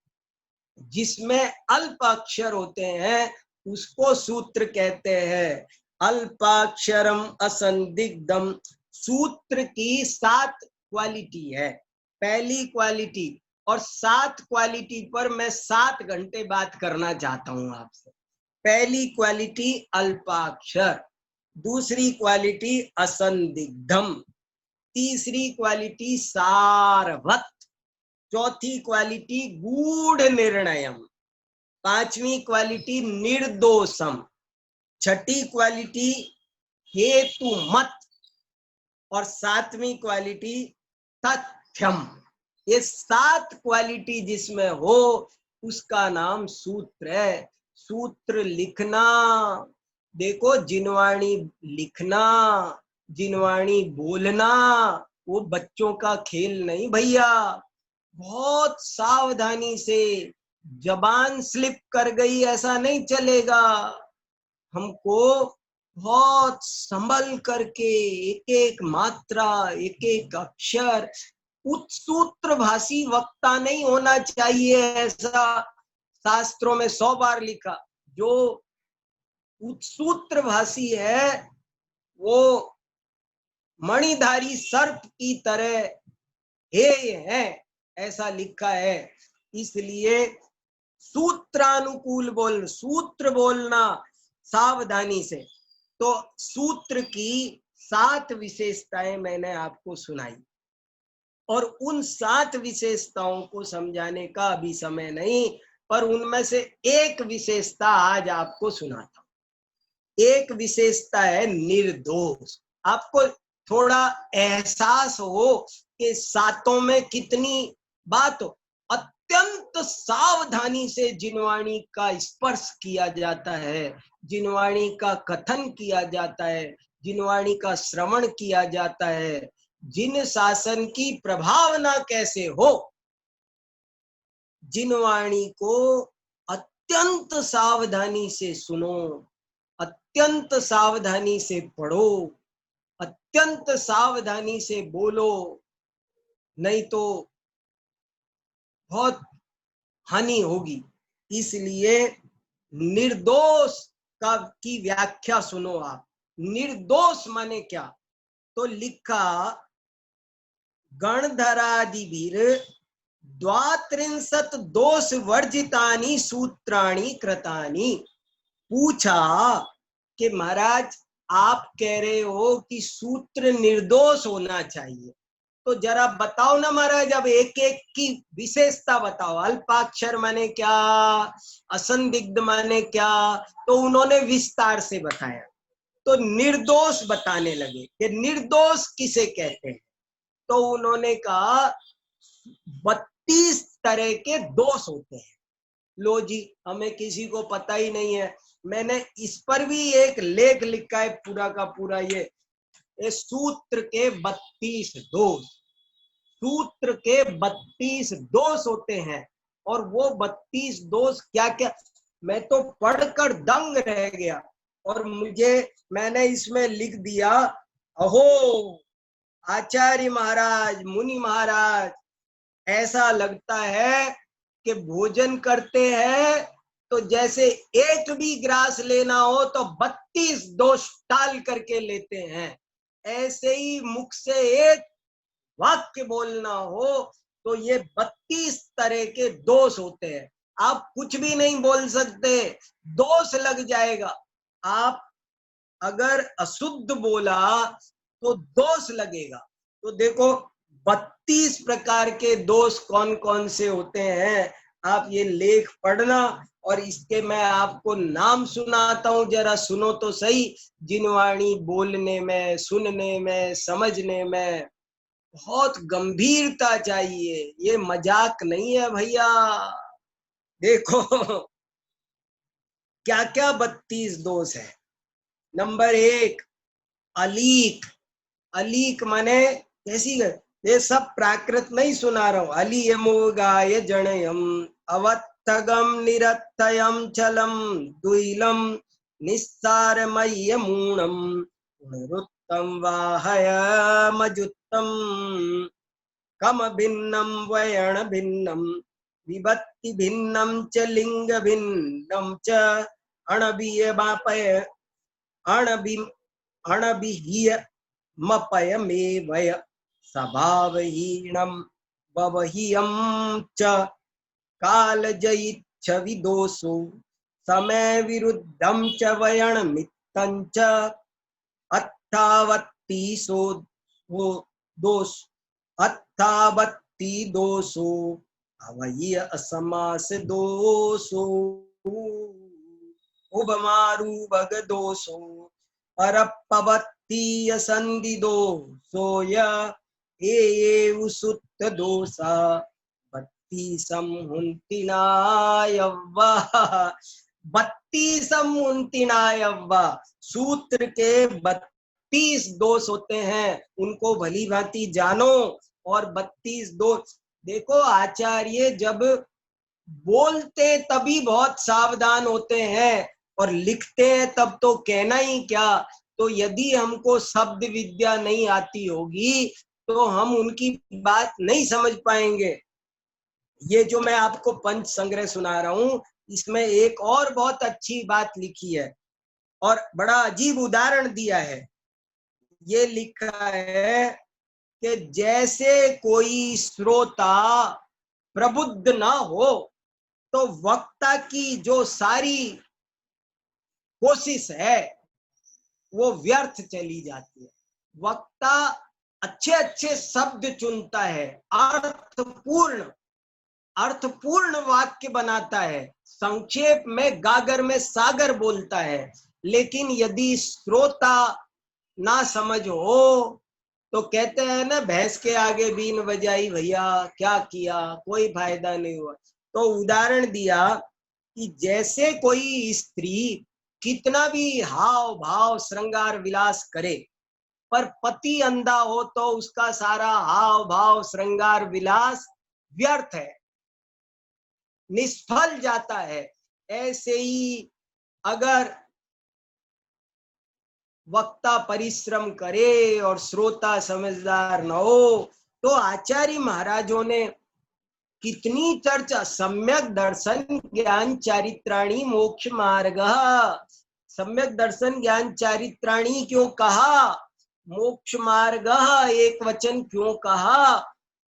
जिसमें अल्पाक्षर होते हैं उसको सूत्र कहते हैं। अल्पाक्षरम असंदिग्धम, सूत्र की 7 क्वालिटी है। पहली क्वालिटी, और 7 क्वालिटी पर मैं 7 घंटे बात करना चाहता हूं आपसे। पहली क्वालिटी अल्पाक्षर, दूसरी क्वालिटी असंदिग्धम, तीसरी क्वालिटी सारवत, चौथी क्वालिटी गूढ़ निर्णयम, पांचवी क्वालिटी निर्दोषम, छठी क्वालिटी हेतु मत, और 7वीं क्वालिटी तथ्यम। ये 7 क्वालिटी जिसमें हो उसका नाम सूत्र है। सूत्र लिखना, देखो, जिनवाणी लिखना, जिनवाणी बोलना वो बच्चों का खेल नहीं भैया। बहुत सावधानी से, जबान स्लिप कर गई ऐसा नहीं चलेगा। हमको बहुत संभल करके एक एक मात्रा, एक एक अक्षर, उत्सूत्र भाषी वक्ता नहीं होना चाहिए, ऐसा शास्त्रों में 100 बार लिखा। जो उत्सूत्र भाषी है वो मणिधारी सर्प की तरह हेय है, ऐसा लिखा है। इसलिए सूत्रानुकूल बोलना, सूत्र बोलना सावधानी से। तो सूत्र की 7 विशेषताएं मैंने आपको सुनाई, और उन 7 विशेषताओं को समझाने का अभी समय नहीं, पर उनमें से एक विशेषता आज आपको सुनाता हूं। एक विशेषता है निर्दोष। आपको थोड़ा एहसास हो कि 7 में कितनी बात हो। अत्यंत सावधानी से जिनवाणी का स्पर्श किया जाता है, जिनवाणी का कथन किया जाता है, जिनवाणी का श्रवण किया जाता है। जिन शासन की प्रभावना कैसे हो, जिनवाणी को अत्यंत सावधानी से सुनो, अत्यंत सावधानी से पढ़ो, अत्यंत सावधानी से बोलो, नहीं तो बहुत हानि होगी। इसलिए निर्दोष का की व्याख्या सुनो आप। निर्दोष माने क्या? तो लिखा गणधरादिभिर द्वात्रिंशत् दोष वर्जितानि सूत्राणि कृतानि। पूछा कि महाराज आप कह रहे हो कि सूत्र निर्दोष होना चाहिए, तो जरा बताओ ना महाराज, अब एक एक की विशेषता बताओ। अल्पाक्षर माने क्या, असंदिग्ध माने क्या? तो उन्होंने विस्तार से बताया। तो निर्दोष बताने लगे कि निर्दोष किसे कहते हैं। तो उन्होंने कहा 32 तरह के दोष होते हैं। लो जी, हमें किसी को पता ही नहीं है। मैंने इस पर भी एक लेख लिखा है पूरा का पूरा। ये सूत्र के 32 दोष, सूत्र के 32 दोष होते हैं। और वो 32 दोष क्या क्या, मैं तो पढ़कर दंग रह गया। और मैंने इसमें लिख दिया, अहो आचार्य महाराज, मुनि महाराज, ऐसा लगता है कि भोजन करते हैं तो जैसे एक भी ग्रास लेना हो तो 32 दोष टाल करके लेते हैं। ऐसे ही मुख से एक वाक्य बोलना हो तो ये 32 तरह के दोष होते हैं। आप कुछ भी नहीं बोल सकते, दोष लग जाएगा। आप अगर अशुद्ध बोला तो दोष लगेगा। तो देखो 32 प्रकार के दोष कौन कौन से होते हैं, आप ये लेख पढ़ना। और इसके मैं आपको नाम सुनाता हूं, जरा सुनो तो सही। जिनवाणी बोलने में, सुनने में, समझने में बहुत गंभीरता चाहिए, ये मजाक नहीं है भैया। देखो क्या क्या 32 दोष है। नंबर 1, अलीक। अलीक माने कैसी है? ये सब प्राकृत नहीं सुना रहा हूं। अलियमोगाय जणयम अवत्थगम निरत्थयम चलम दुइलम निस्सारमय्यमूणम पुनरुत्तम वाहयमजुत्तम कम भिन्नम वयण भिन्नम विभक्ति भिन्नम च लिंग भिन्नम च अणबीयमापय अणबिहीय मपयमेवय स्वभावहीनम ववहीयं च कालजयिच्छ विदोषो समय विरुद्धं च वयणमित्तं च अत्थावत्तीसो दोष अत्थावत्ती दोषो अवय्य असमास दोषो उभमारूबग दोषो परपवत्तीय संधि दोषो ये सुत्त दोषा 32 सूत्र के 32 दोष होते हैं, उनको भली भांति जानो। और 32 दोष देखो, आचार्य जब बोलते तभी बहुत सावधान होते हैं और लिखते हैं तब तो कहना ही क्या। तो यदि हमको शब्द विद्या नहीं आती होगी तो हम उनकी बात नहीं समझ पाएंगे। ये जो मैं आपको पंच संग्रह सुना रहा हूं, इसमें एक और बहुत अच्छी बात लिखी है और बड़ा अजीब उदाहरण दिया है। ये लिखा है कि जैसे कोई श्रोता प्रबुद्ध ना हो तो वक्ता की जो सारी कोशिश है वो व्यर्थ चली जाती है। वक्ता अच्छे अच्छे शब्द चुनता है, अर्थपूर्ण वाक्य बनाता है, संक्षेप में गागर में सागर बोलता है। लेकिन यदि श्रोता ना समझ हो तो कहते हैं ना, भैंस के आगे बीन बजाई भैया, क्या किया, कोई फायदा नहीं हुआ। तो उदाहरण दिया कि जैसे कोई स्त्री कितना भी हाव भाव श्रृंगार विलास करे, पर पति अंधा हो तो उसका सारा हाव भाव श्रृंगार विलास व्यर्थ है, निष्फल जाता है। ऐसे ही अगर वक्ता परिश्रम करे और श्रोता समझदार न हो, तो आचार्य महाराजों ने कितनी चर्चा, सम्यक दर्शन ज्ञान चारित्राणी मोक्ष मार्ग। सम्यक दर्शन ज्ञान चारित्राणी क्यों कहा, मोक्ष मार्ग एक वचन क्यों कहा,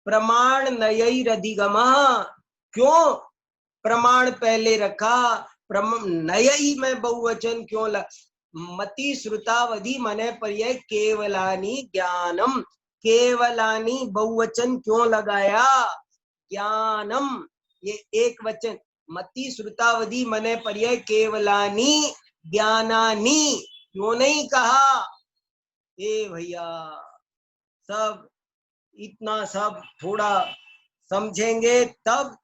प्रमाण नयैरधिगम क्यों प्रमाण पहले रखा, नयई में बहुवचन क्यों मति श्रुतावधि मने पर्याय केवलानी ज्ञानम, केवलानी बहुवचन क्यों लगाया, ज्ञानम ये एक वचन, मति श्रुतावधि मने पर्याय केवलानी ज्ञानानी क्यों नहीं कहा। ए भैया, सब इतना सब थोड़ा समझेंगे तब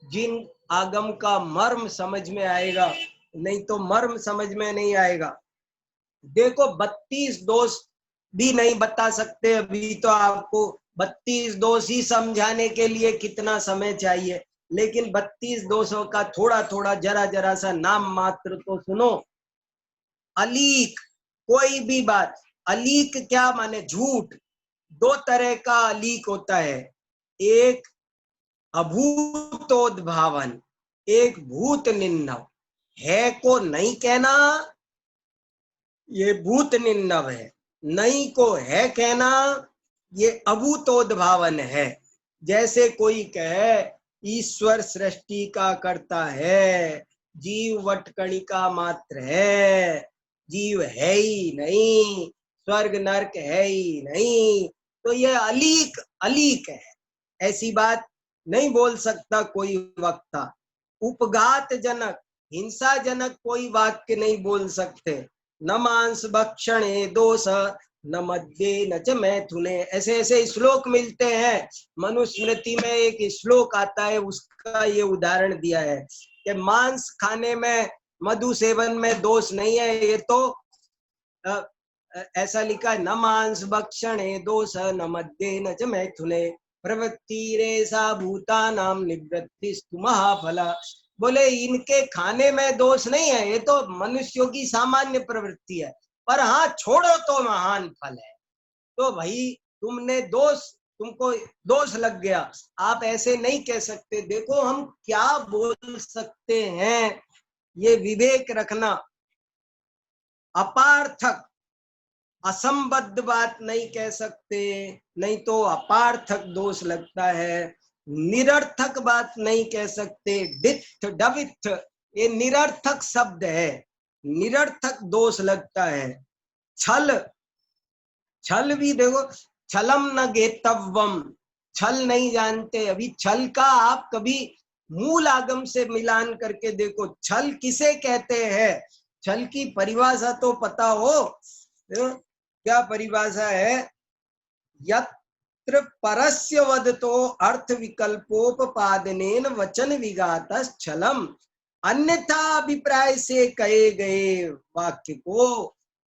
जिन आगम का मर्म समझ में आएगा, नहीं तो मर्म समझ में नहीं आएगा। देखो 32 दोष भी नहीं बता सकते अभी तो, आपको 32 दोष ही समझाने के लिए कितना समय चाहिए, लेकिन 32 दोषों का थोड़ा थोड़ा जरा जरा सा नाम मात्र तो सुनो। अलीक, कोई भी बात, अलीक क्या माने, झूठ। दो तरह का अलीक होता है, एक अभूतोद्भावन, एक भूत निन्नव। है को नहीं कहना, ये भूत निन्नव है, नहीं को है कहना, ये अभूतोद्भावन है। जैसे कोई कहे ईश्वर सृष्टि का करता है, जीव वटकणिका मात्र है, जीव है ही नहीं, स्वर्ग नरक है ही नहीं, तो ये अलीक अलीक है। ऐसी बात नहीं बोल सकता कोई वक्ता। उपघात जनक, हिंसा जनक कोई वाक्य नहीं बोल सकते। न मांस भक्षणे दोष, न मद्ये न च मैथुने, ऐसे ऐसे श्लोक मिलते हैं। मनुस्मृति में एक श्लोक आता है, उसका ये उदाहरण दिया है कि मांस खाने में, मधु सेवन में दोष नहीं है। ये तो ऐसा लिखा है, न मांस भक्षणे दोष, न मद्ये न च मैथुने, प्रवृत्ति रेसा भूतानाम निवृत्तिस्तु महाफला। बोले इनके खाने में दोष नहीं है, ये तो मनुष्यों की सामान्य प्रवृत्ति है, पर हाँ छोड़ो तो महान फल है। तो भाई तुमने तुमको दोष लग गया, आप ऐसे नहीं कह सकते। देखो हम क्या बोल सकते हैं, ये विवेक रखना। अपार्थक असंबद्ध बात नहीं कह सकते, नहीं तो अपार्थक दोष लगता है। निरर्थक बात नहीं कह सकते, डिथ डविथ ये निरर्थक शब्द है, निरर्थक दोष लगता है। छल, छल भी देखो, छलम न गेतव्यम, छल नहीं जानते अभी। छल का आप कभी मूल आगम से मिलान करके देखो, छल किसे कहते हैं, छल की परिभाषा तो पता हो। क्या परिभाषा है, यत्र परस्य वदतो अर्थ विकल्पोपपादनेन वचन विघातः छलम। अन्यथा अभिप्राय से कहे गए वाक्य को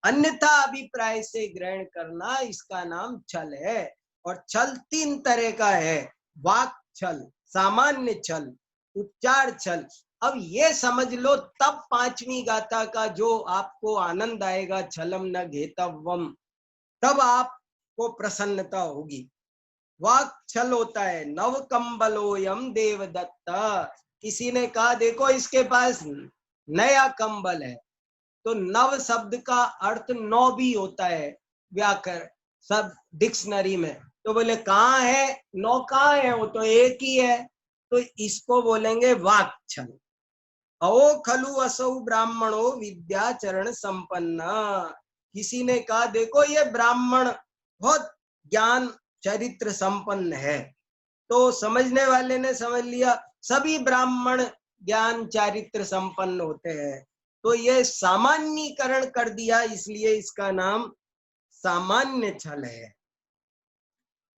अन्यथा अभिप्राय से ग्रहण करना, इसका नाम छल है। और छल 3 तरह का है, वाक छल, सामान्य छल, उपचार छल। अब ये समझ लो, तब 5वीं गाथा का जो आपको आनंद आएगा, छलम न घेतव्यम, तब आपको प्रसन्नता होगी। वाक छल होता है, नव कंबलोयम देवदत्ता। किसी ने कहा देखो इसके पास नया कंबल है, तो नव शब्द का अर्थ 9 भी होता है व्याकरण सब डिक्शनरी में। तो बोले कहाँ है, 9 कहाँ है, वो तो एक ही है, तो इसको बोलेंगे वाक छल। अवो खलु असौ ब्राह्मणो विद्याचरण संपन्न। किसी ने कहा देखो ये ब्राह्मण बहुत ज्ञान चरित्र संपन्न है, तो समझने वाले ने समझ लिया सभी ब्राह्मण ज्ञान चारित्र संपन्न होते हैं, तो ये सामान्यीकरण कर दिया, इसलिए इसका नाम सामान्य छल है।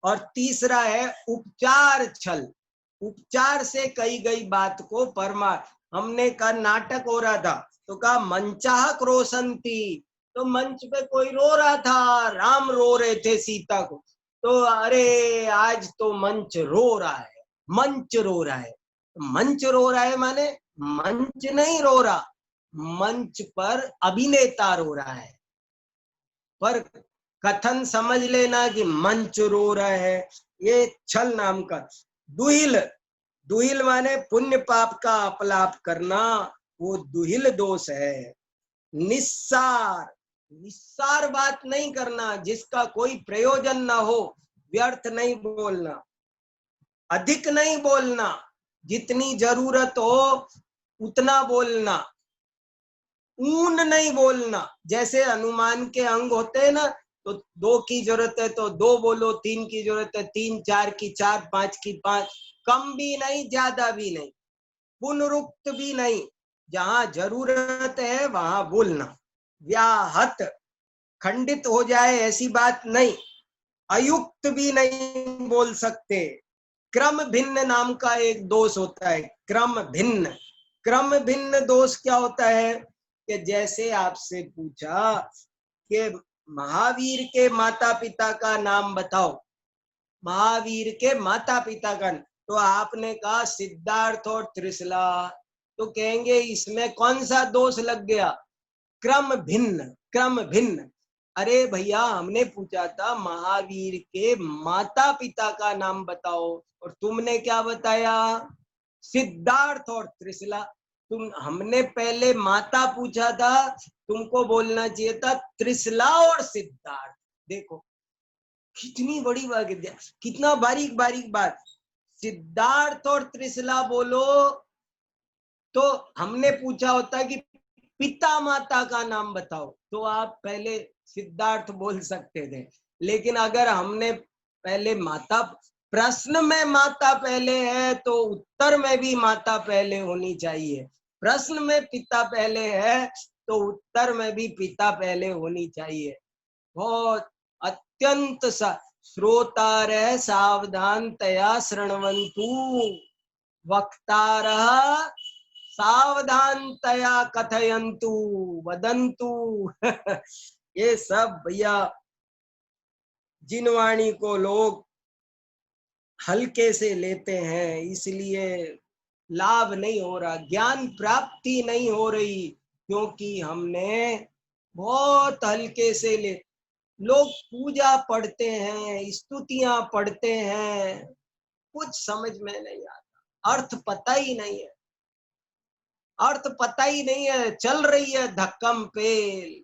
और तीसरा है उपचार छल। उपचार से कही गई बात को हमने कहा नाटक हो रहा था तो कहा मंचाह क्रोशंती, तो मंच पे कोई रो रहा था, राम रो रहे थे सीता को, तो अरे आज तो मंच रो रहा है, मंच रो रहा है। मंच रो रहा है माने मंच नहीं रो रहा, मंच पर अभिनेता रो रहा है, पर कथन समझ लेना कि मंच रो रहा है, ये छल नाम का। दुहिल, दुहिल माने पुण्य पाप का अपलाप करना, वो दुहिल दोष है। निस्सार, निस्सार बात नहीं करना, जिसका कोई प्रयोजन ना हो, व्यर्थ नहीं बोलना, अधिक नहीं बोलना, जितनी जरूरत हो उतना बोलना, ऊन नहीं बोलना। जैसे अनुमान के अंग होते हैं ना, तो 2 की जरूरत है तो 2 बोलो, 3 की जरूरत है 3, 4 की 4, 5 की 5, कम भी नहीं ज्यादा भी नहीं, पुनरुक्त भी नहीं, जहां जरूरत है वहां बोलना। व्याहत, खंडित हो जाए ऐसी बात नहीं, अयुक्त भी नहीं बोल सकते। क्रम भिन्न नाम का एक दोष होता है, क्रम भिन्न। क्रम भिन्न दोष क्या होता है कि जैसे आपसे पूछा कि महावीर के माता पिता का नाम बताओ, महावीर के माता पिता का, तो आपने कहा सिद्धार्थ और त्रिशला, तो कहेंगे इसमें कौन सा दोष लग गया? क्रम भिन्न, क्रम भिन्न। अरे भैया हमने पूछा था महावीर के माता पिता का नाम बताओ, और तुमने क्या बताया? सिद्धार्थ और त्रिशला। हमने पहले माता पूछा था, तुमको बोलना चाहिए था त्रिशला और सिद्धार्थ। देखो कितनी बड़ी बात, कितना बारीक बारीक बात। सिद्धार्थ और त्रिशला बोलो तो हमने पूछा होता कि पिता माता का नाम बताओ, तो आप पहले सिद्धार्थ बोल सकते थे। लेकिन अगर हमने पहले माता, प्रश्न में माता पहले है तो उत्तर में भी माता पहले होनी चाहिए। प्रश्न में पिता पहले है तो उत्तर में भी पिता पहले होनी चाहिए। बहुत अत्यंत श्रोतार सावधान तया शृण्वन्तु, वक्तारः सावधानतया कथयन्तु वदन्तु। ये सब भैया जिन वाणी को लोग हल्के से लेते हैं, इसलिए लाभ नहीं हो रहा, ज्ञान प्राप्ति नहीं हो रही, क्योंकि हमने बहुत हल्के से ले। लोग पूजा पढ़ते हैं, स्तुतियां पढ़ते हैं, कुछ समझ में नहीं आता, अर्थ पता ही नहीं है, अर्थ पता ही नहीं है, चल रही है धक्कम पेल।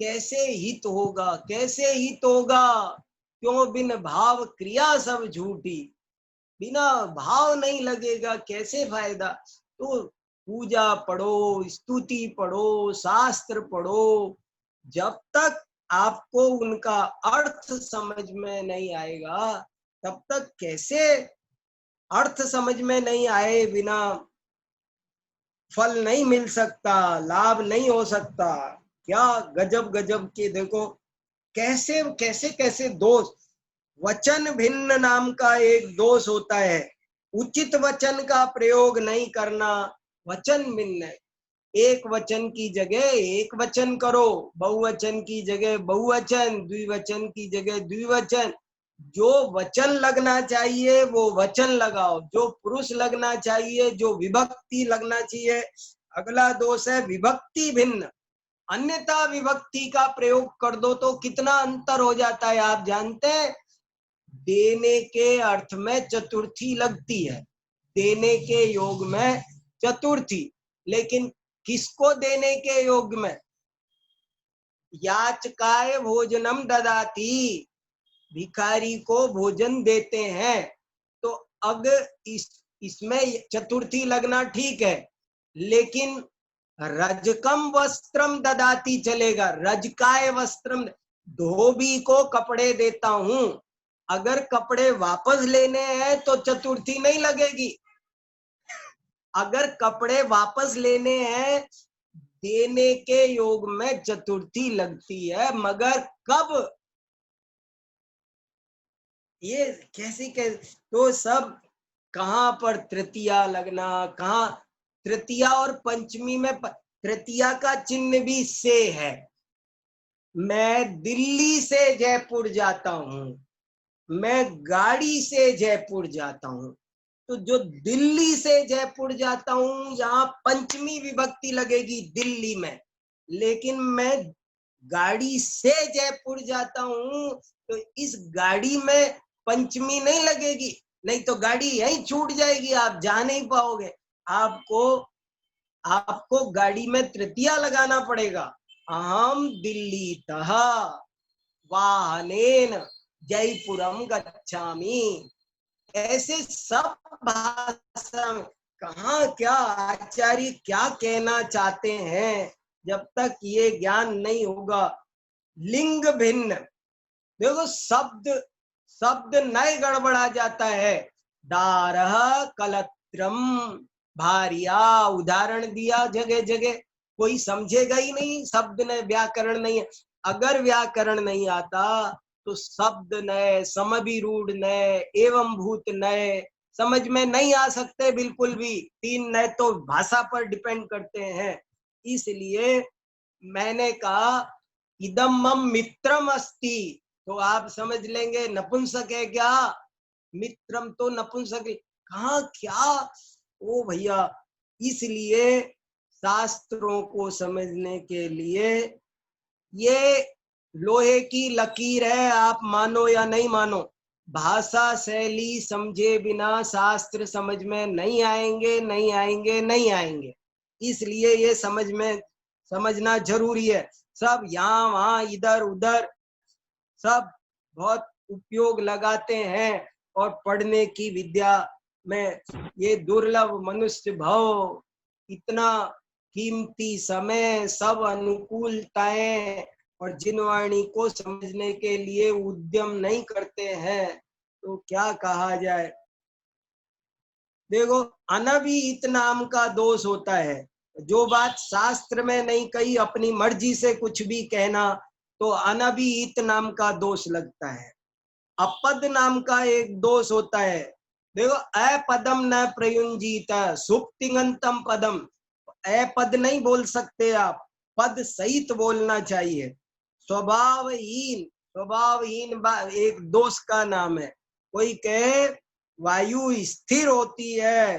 कैसे हित होगा, कैसे हित होगा? क्यों बिन भाव क्रिया सब झूठी, बिना भाव नहीं लगेगा कैसे फायदा? तो पूजा पढ़ो, स्तुति पढ़ो, शास्त्र पढ़ो, जब तक आपको उनका अर्थ समझ में नहीं आएगा तब तक कैसे? अर्थ समझ में नहीं आए बिना फल नहीं मिल सकता, लाभ नहीं हो सकता। क्या गजब गजब के देखो कैसे कैसे कैसे दोष। वचन भिन्न नाम का एक दोष होता है, उचित वचन का प्रयोग नहीं करना, वचन भिन्न है। एक वचन की जगह एक वचन करो, बहुवचन की जगह बहुवचन, द्विवचन की जगह द्विवचन। जो वचन लगना चाहिए वो वचन लगाओ, जो पुरुष लगना चाहिए, जो विभक्ति लगना चाहिए। अगला दोष है विभक्ति भिन्न, अन्यथा विभक्ति का प्रयोग कर दो तो कितना अंतर हो जाता है आप जानते हैं? देने के अर्थ में चतुर्थी लगती है, देने के योग में चतुर्थी, लेकिन किसको देने के योग में? याचकाय भोजनम ददाति, भिखारी को भोजन देते हैं। तो अब इसमें चतुर्थी लगना ठीक है, लेकिन रजकम वस्त्रम ददाति चलेगा, रजकाय वस्त्रम, धोबी को कपड़े देता हूं, अगर कपड़े वापस लेने हैं तो चतुर्थी नहीं लगेगी। अगर कपड़े वापस लेने हैं देने के योग में चतुर्थी लगती है, मगर कब? ये कैसे तो सब कहाँ पर तृतीया लगना, कहाँ तृतीया और पंचमी में तृतीया का चिन्ह भी से है। मैं दिल्ली से जयपुर जाता हूँ, मैं गाड़ी से जयपुर जाता हूँ, तो जो दिल्ली से जयपुर जाता हूँ यहाँ पंचमी विभक्ति लगेगी दिल्ली में, लेकिन मैं गाड़ी से जयपुर जाता हूँ तो इस गाड़ी में पंचमी नहीं लगेगी, नहीं तो गाड़ी यहीं छूट जाएगी, आप जा नहीं पाओगे। आपको आपको गाड़ी में तृतीया लगाना पड़ेगा। अहम दिल्ली तः वाहनेन जयपुरम गच्छामि। ऐसे सब भाषा में कहाँ क्या आचार्य क्या कहना चाहते हैं, जब तक ये ज्ञान नहीं होगा। लिंग भिन्न, देखो शब्द शब्द नए गड़बड़ा जाता है। दारह कलत्रम भारिया उदाहरण दिया जगह जगह, कोई समझेगा ही नहीं, शब्द ने व्याकरण नहीं है। अगर व्याकरण नहीं आता तो शब्द नए, समभिरूढ़ नए, एवं भूत नए समझ में नहीं आ सकते बिल्कुल भी। तीन नए तो भाषा पर डिपेंड करते हैं। इसलिए मैंने कहा इदम मम मित्रम अस्ति, तो आप समझ लेंगे नपुंसक है क्या, मित्रम तो नपुंसक कहाँ क्या। ओ भैया, इसलिए शास्त्रों को समझने के लिए ये लोहे की लकीर है, आप मानो या नहीं मानो। भाषा शैली समझे बिना शास्त्र समझ में नहीं आएंगे, नहीं आएंगे, नहीं आएंगे। इसलिए ये समझना जरूरी है। सब यहाँ वहां इधर उधर सब बहुत उपयोग लगाते हैं, और पढ़ने की विद्या में ये दुर्लभ मनुष्य भाव, इतना कीमती समय, सब अनुकूलताएं, और जिनवाणी को समझने के लिए उद्यम नहीं करते हैं, तो क्या कहा जाए। देखो अनभिहित नाम का दोष होता है, जो बात शास्त्र में नहीं कही अपनी मर्जी से कुछ भी कहना, तो अनभिहित नाम का दोष लगता है। अपद नाम का एक दोष होता है। देखो अपदम न प्रयुंजीत सुप्तिगंतम पदम, अपद नहीं बोल सकते आप, पद सहित बोलना चाहिए। स्वभावहीन, स्वभावहीन एक दोष का नाम है। कोई कहे वायु स्थिर होती है,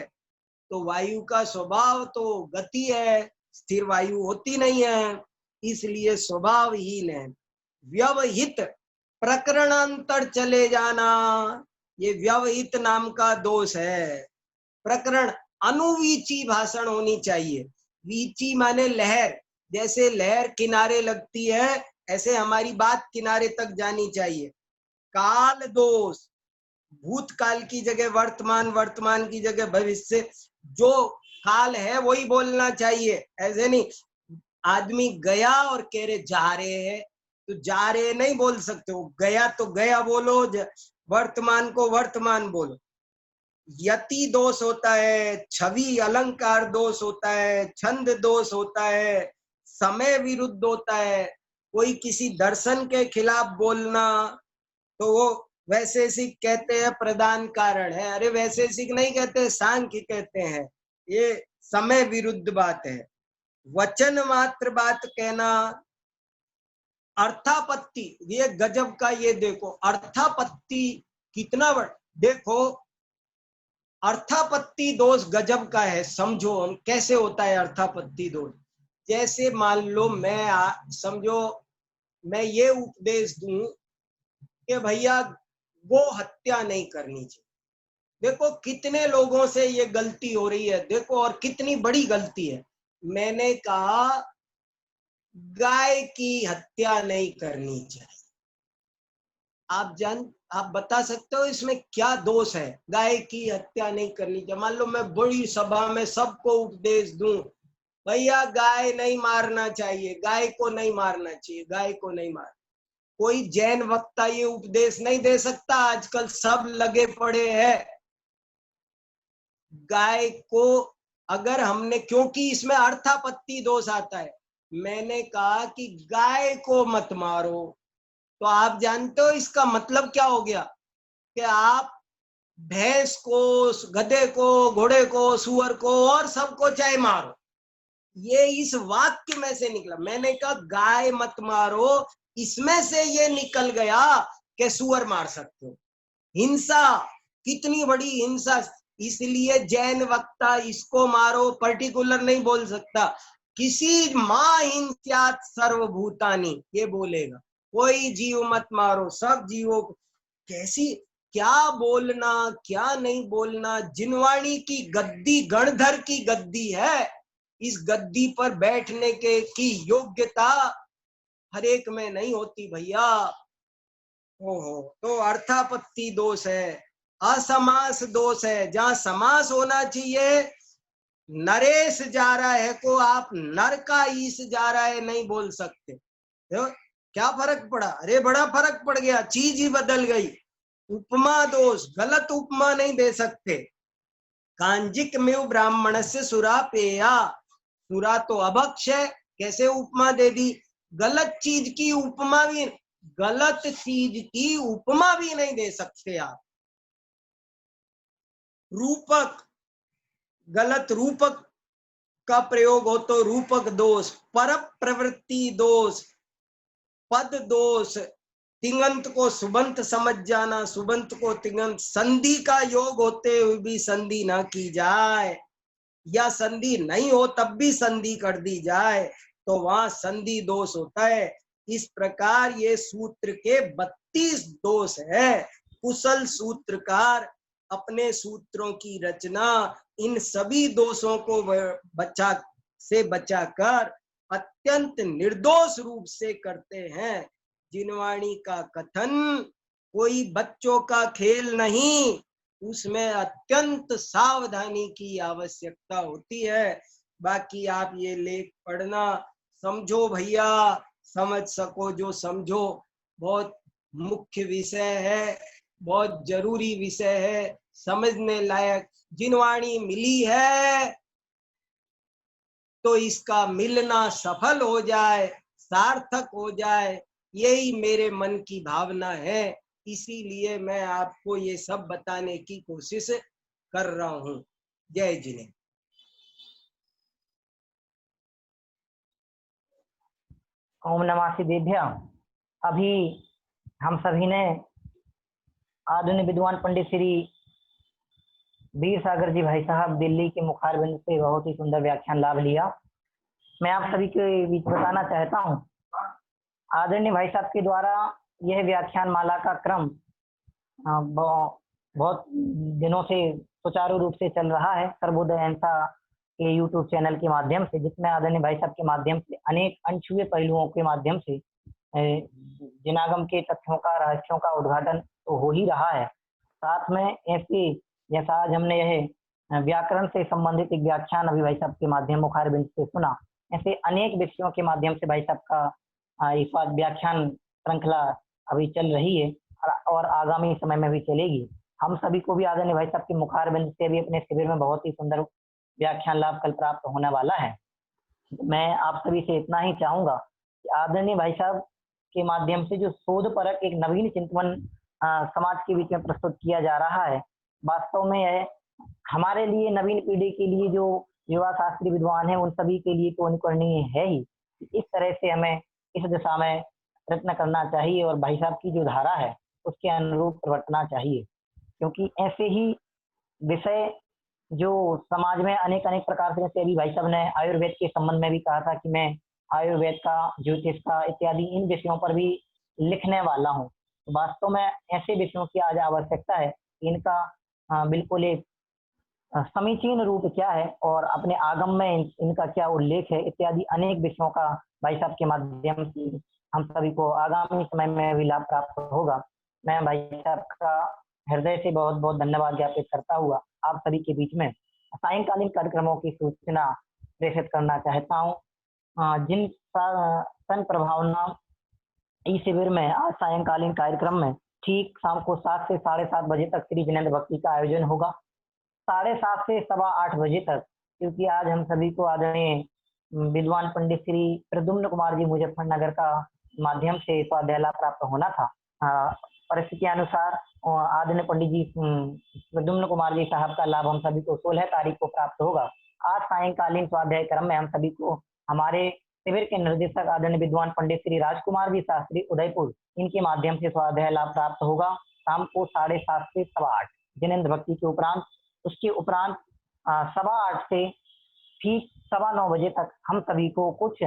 तो वायु का स्वभाव तो गति है, स्थिर वायु होती नहीं है, इसलिए स्वभावहीन है। व्यवहित, प्रकरणांतर चले जाना, ये व्यवहित नाम का दोष है। प्रकरण, अनुवीची भाषण होनी चाहिए। वीची माने लहर, जैसे लहर किनारे लगती है ऐसे हमारी बात किनारे तक जानी चाहिए। काल दोष, भूतकाल की जगह वर्तमान, वर्तमान की जगह भविष्य, जो काल है वही बोलना चाहिए। ऐसे नहीं आदमी गया और कह रहे जा रहे हैं, तो जा रहे नहीं बोल सकते हो, गया तो गया बोलो, वर्तमान को वर्तमान बोलो। यति दोष होता है, छवि अलंकार दोष होता है, छंद दोष होता है, समय विरुद्ध होता है। कोई किसी दर्शन के खिलाफ बोलना तो वो वैशेषिक कहते हैं, प्रधान कारण है। अरे वैशेषिक नहीं कहते, सांख्य कहते हैं। ये समय विरुद्ध बात है। वचन मात्र बात कहना, अर्थापत्ति, ये गजब का, ये देखो अर्थापत्ति कितना बड़ा, देखो अर्थापत्ति दोष गजब का है। समझो हम कैसे होता है अर्थापत्ति दोष। जैसे मान लो समझो मैं ये उपदेश दूं कि भैया गो हत्या नहीं करनी चाहिए। देखो कितने लोगों से ये गलती हो रही है, देखो, और कितनी बड़ी गलती है। मैंने कहा गाय की हत्या नहीं करनी चाहिए। आप बता सकते हो इसमें क्या दोष है? गाय की हत्या नहीं करनी चाहिए। मान लो मैं बड़ी सभा में सबको उपदेश दूं, भैया गाय नहीं मारना चाहिए, गाय को नहीं मारना चाहिए, गाय को नहीं मार। कोई जैन वक्ता ये उपदेश नहीं दे सकता, आजकल सब लगे पड़े हैं। गाय को अगर हमने, क्योंकि इसमें अर्थापत्ति दोष आता है, मैंने कहा कि गाय को मत मारो, तो आप जानते हो इसका मतलब क्या हो गया? कि आप भैंस को, गधे को, घोड़े को, सुअर को और सबको चाहे मारो। ये इस वाक्य में से निकला। मैंने कहा गाय मत मारो, इसमें से ये निकल गया कि सुअर मार सकते हो। हिंसा, कितनी बड़ी हिंसा। इसलिए जैन वक्ता इसको मारो पर्टिकुलर नहीं बोल सकता। किसी मां हिंस्यात् सर्वभूतानि ये बोलेगा, कोई जीव मत मारो, सब जीवों को। कैसी, क्या बोलना क्या नहीं बोलना। जिनवाणी की गद्दी गणधर की गद्दी है। इस गद्दी पर बैठने के की योग्यता हर एक में नहीं होती भैया। ओहो, तो अर्थापत्ति दोष है, असमास दोष है। जहां समास होना चाहिए, नरेश जा रहा है को आप नर का ईश जा रहा है नहीं बोल सकते। तो क्या फर्क पड़ा? अरे बड़ा फर्क पड़ गया, चीज ही बदल गई। उपमा दोष, गलत उपमा नहीं दे सकते। कांजिक में ब्राह्मण से सुरा पेया, सुरा तो अभक्ष है, कैसे उपमा दे दी? गलत चीज की उपमा भी, गलत चीज की उपमा भी नहीं दे सकते आप। रूपक, गलत रूपक का प्रयोग हो तो रूपक दोष, पर प्रवृत्ति दोष, पद दोष, तिंगंत को सुबंत समझ जाना, सुबंत को तिंगंत, संधि का योग होते हुए भी संधि ना की जाए, या संधि नहीं हो तब भी संधि कर दी जाए, तो वहां संधि दोष होता है। इस प्रकार ये सूत्र के 32 दोष है। कुशल सूत्रकार अपने सूत्रों की रचना इन सभी दोषों को बचाकर अत्यंत निर्दोष रूप से करते हैं। जिनवाणी का कथन कोई बच्चों का खेल नहीं, उसमें अत्यंत सावधानी की आवश्यकता होती है। बाकी आप ये लेख पढ़ना, समझो भैया, समझ सको जो समझो। बहुत मुख्य विषय है, बहुत जरूरी विषय है, समझने लायक। जिनवाणी मिली है तो इसका मिलना सफल हो जाए, सार्थक हो जाए, यही मेरे मन की भावना है। इसीलिए मैं आपको ये सब बताने की कोशिश कर रहा हूं। जय जिने। ओम नमः शिवाय। अभी हम सभी ने आधुनिक विद्वान पंडित श्री वीर सागर जी भाई साहब दिल्ली के मुखारबिंद से बहुत ही सुंदर व्याख्यान लाभ लिया। मैं आप सभी के बीच बताना चाहता हूं, आदरणीय भाई साहब के द्वारा यह व्याख्यान माला का क्रम बहुत दिनों से सुचारू रूप से चल रहा है सर्वोदय अहिंसा के यूट्यूब चैनल के माध्यम से, जिसमें आदरणीय भाई साहब के माध्यम से अनेक अनछुए पहलुओं के माध्यम से जिनागम के तथ्यों का, रहस्यों का उद्घाटन तो हो ही रहा है। साथ में ऐसे जैसा आज हमने यह व्याकरण से संबंधित एक व्याख्यान अभी भाई साहब के माध्यम मुखारबिंद से सुना, ऐसे अनेक विषयों के माध्यम से भाई साहब का इस बार व्याख्यान श्रृंखला अभी चल रही है और आगामी समय में भी चलेगी। हम सभी को भी आदरणीय भाई साहब के मुखारबिंद से भी अपने शिविर में बहुत ही सुंदर व्याख्यान लाभ कल प्राप्त होने वाला है। मैं आप सभी से इतना ही चाहूंगा कि आदरणीय भाई साहब के माध्यम से जो शोध परक एक नवीन चिंतन समाज के बीच में प्रस्तुत किया जा रहा है, वास्तव में यह हमारे लिए, नवीन पीढ़ी के लिए, जो युवा शास्त्री विद्वान है उन सभी के लिए तो अनुकरणीय है ही। इस तरह से हमें इस दिशा में प्रयत्न करना चाहिए और भाई साहब की जो धारा है उसके अनुरूप प्रवर्तना चाहिए, क्योंकि ऐसे ही विषय जो समाज में अनेक अनेक प्रकार से, जैसे अभी भाई साहब ने आयुर्वेद के संबंध में भी कहा था कि मैं आयुर्वेद का, ज्योतिष का इत्यादि इन विषयों पर भी लिखने वाला हूँ। वास्तव में ऐसे विषयों की आज आवश्यकता है, इनका बिल्कुल एक समीचीन रूप क्या है और अपने आगम में इनका क्या उल्लेख है इत्यादि अनेक विषयों का भाई साहब के माध्यम से हम सभी को आगामी समय में भी लाभ प्राप्त होगा। मैं भाई साहब का हृदय से बहुत बहुत धन्यवाद ज्ञापित करता हुआ आप सभी के बीच में सायंकालीन कार्यक्रमों की सूचना प्रेषित करना चाहता हूँ। जिन सन प्रभावना इस शिविर में आज सायंकालीन कार्यक्रम में ठीक शाम को 7 से 7:30 बजे तक श्री जिनेन्द्र भक्ति का आयोजन होगा, 7:30 से 8:15 बजे तक, क्योंकि आज हम सभी को आदरणीय विद्वान पंडित श्री प्रद्युम्न कुमार जी मुजफ्फरनगर का माध्यम से स्वाध्याय लाभ प्राप्त होना था। परिस्थिति अनुसार आदरणीय पंडित जी प्रद्युम्न कुमार जी साहब का लाभ हम सभी को 16 तारीख को प्राप्त होगा। आज सायंकालीन स्वाध्याय क्रम में हम सभी को हमारे शिविर के निर्देशक आदरणीय विद्वान पंडित श्री राजकुमार जी शास्त्री उदयपुर, इनके माध्यम से स्वाध्याय लाभ प्राप्त होगा शाम को 7:30 से 8:15 जिनेंद्र भक्ति के उपरांत। उसके उपरांत 8:15 से ठीक 9:15 बजे तक हम सभी को कुछ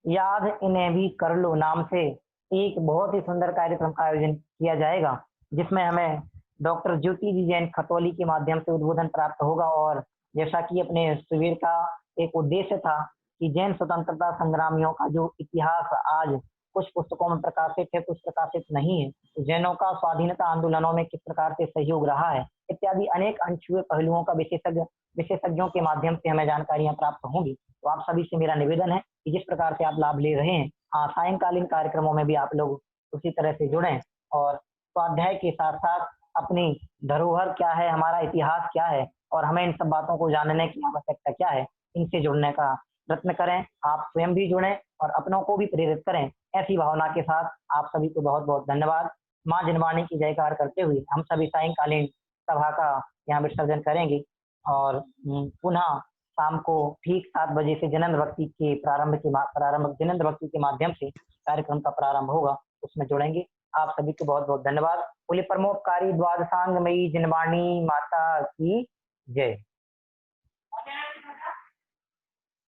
याद इन्हें भी कर लो नाम से एक बहुत ही सुंदर कार्यक्रम का आयोजन किया जाएगा, जिसमें हमें डॉक्टर ज्योति जी जैन खतौली के माध्यम से उद्बोधन प्राप्त होगा। और जैसा कि अपने शिविर का एक उद्देश्य था कि जैन स्वतंत्रता संग्रामियों का जो इतिहास आज कुछ पुस्तकों में प्रकाशित है, कुछ प्रकाशित नहीं है, तो जैनों का स्वाधीनता आंदोलनों में किस प्रकार से सहयोग रहा है इत्यादि अनेक अनछुए पहलुओं का विशेषज्ञों के माध्यम से हमें जानकारियां प्राप्त होंगी। तो आप सभी से मेरा निवेदन है कि जिस प्रकार से आप लाभ ले रहे हैं, सायंकालीन कार्यक्रमों में भी आप लोग उसी तरह से जुड़ें और स्वाध्याय के साथ साथ अपनी धरोहर क्या है, हमारा इतिहास क्या है और हमें इन सब बातों को जानने की आवश्यकता क्या है, इनसे जुड़ने का प्रयत्न करें। आप स्वयं भी जुड़ें और अपनों को भी प्रेरित करें। ऐसी भावना के साथ आप सभी को बहुत बहुत धन्यवाद। माँ जिनवाणी की जयकार करते हुए हम सभी सायंकालीन सभा का यहाँ विसर्जन करेंगे और पुनः शाम को ठीक 7 बजे से जिनेंद्र भक्ति के जिनेंद्र भक्ति के माध्यम से कार्यक्रम का प्रारंभ होगा, उसमें जुड़ेंगे। आप सभी को बहुत बहुत धन्यवाद। बोले परमोपकारी द्वादशांगमयी जिनवाणी माता की जय।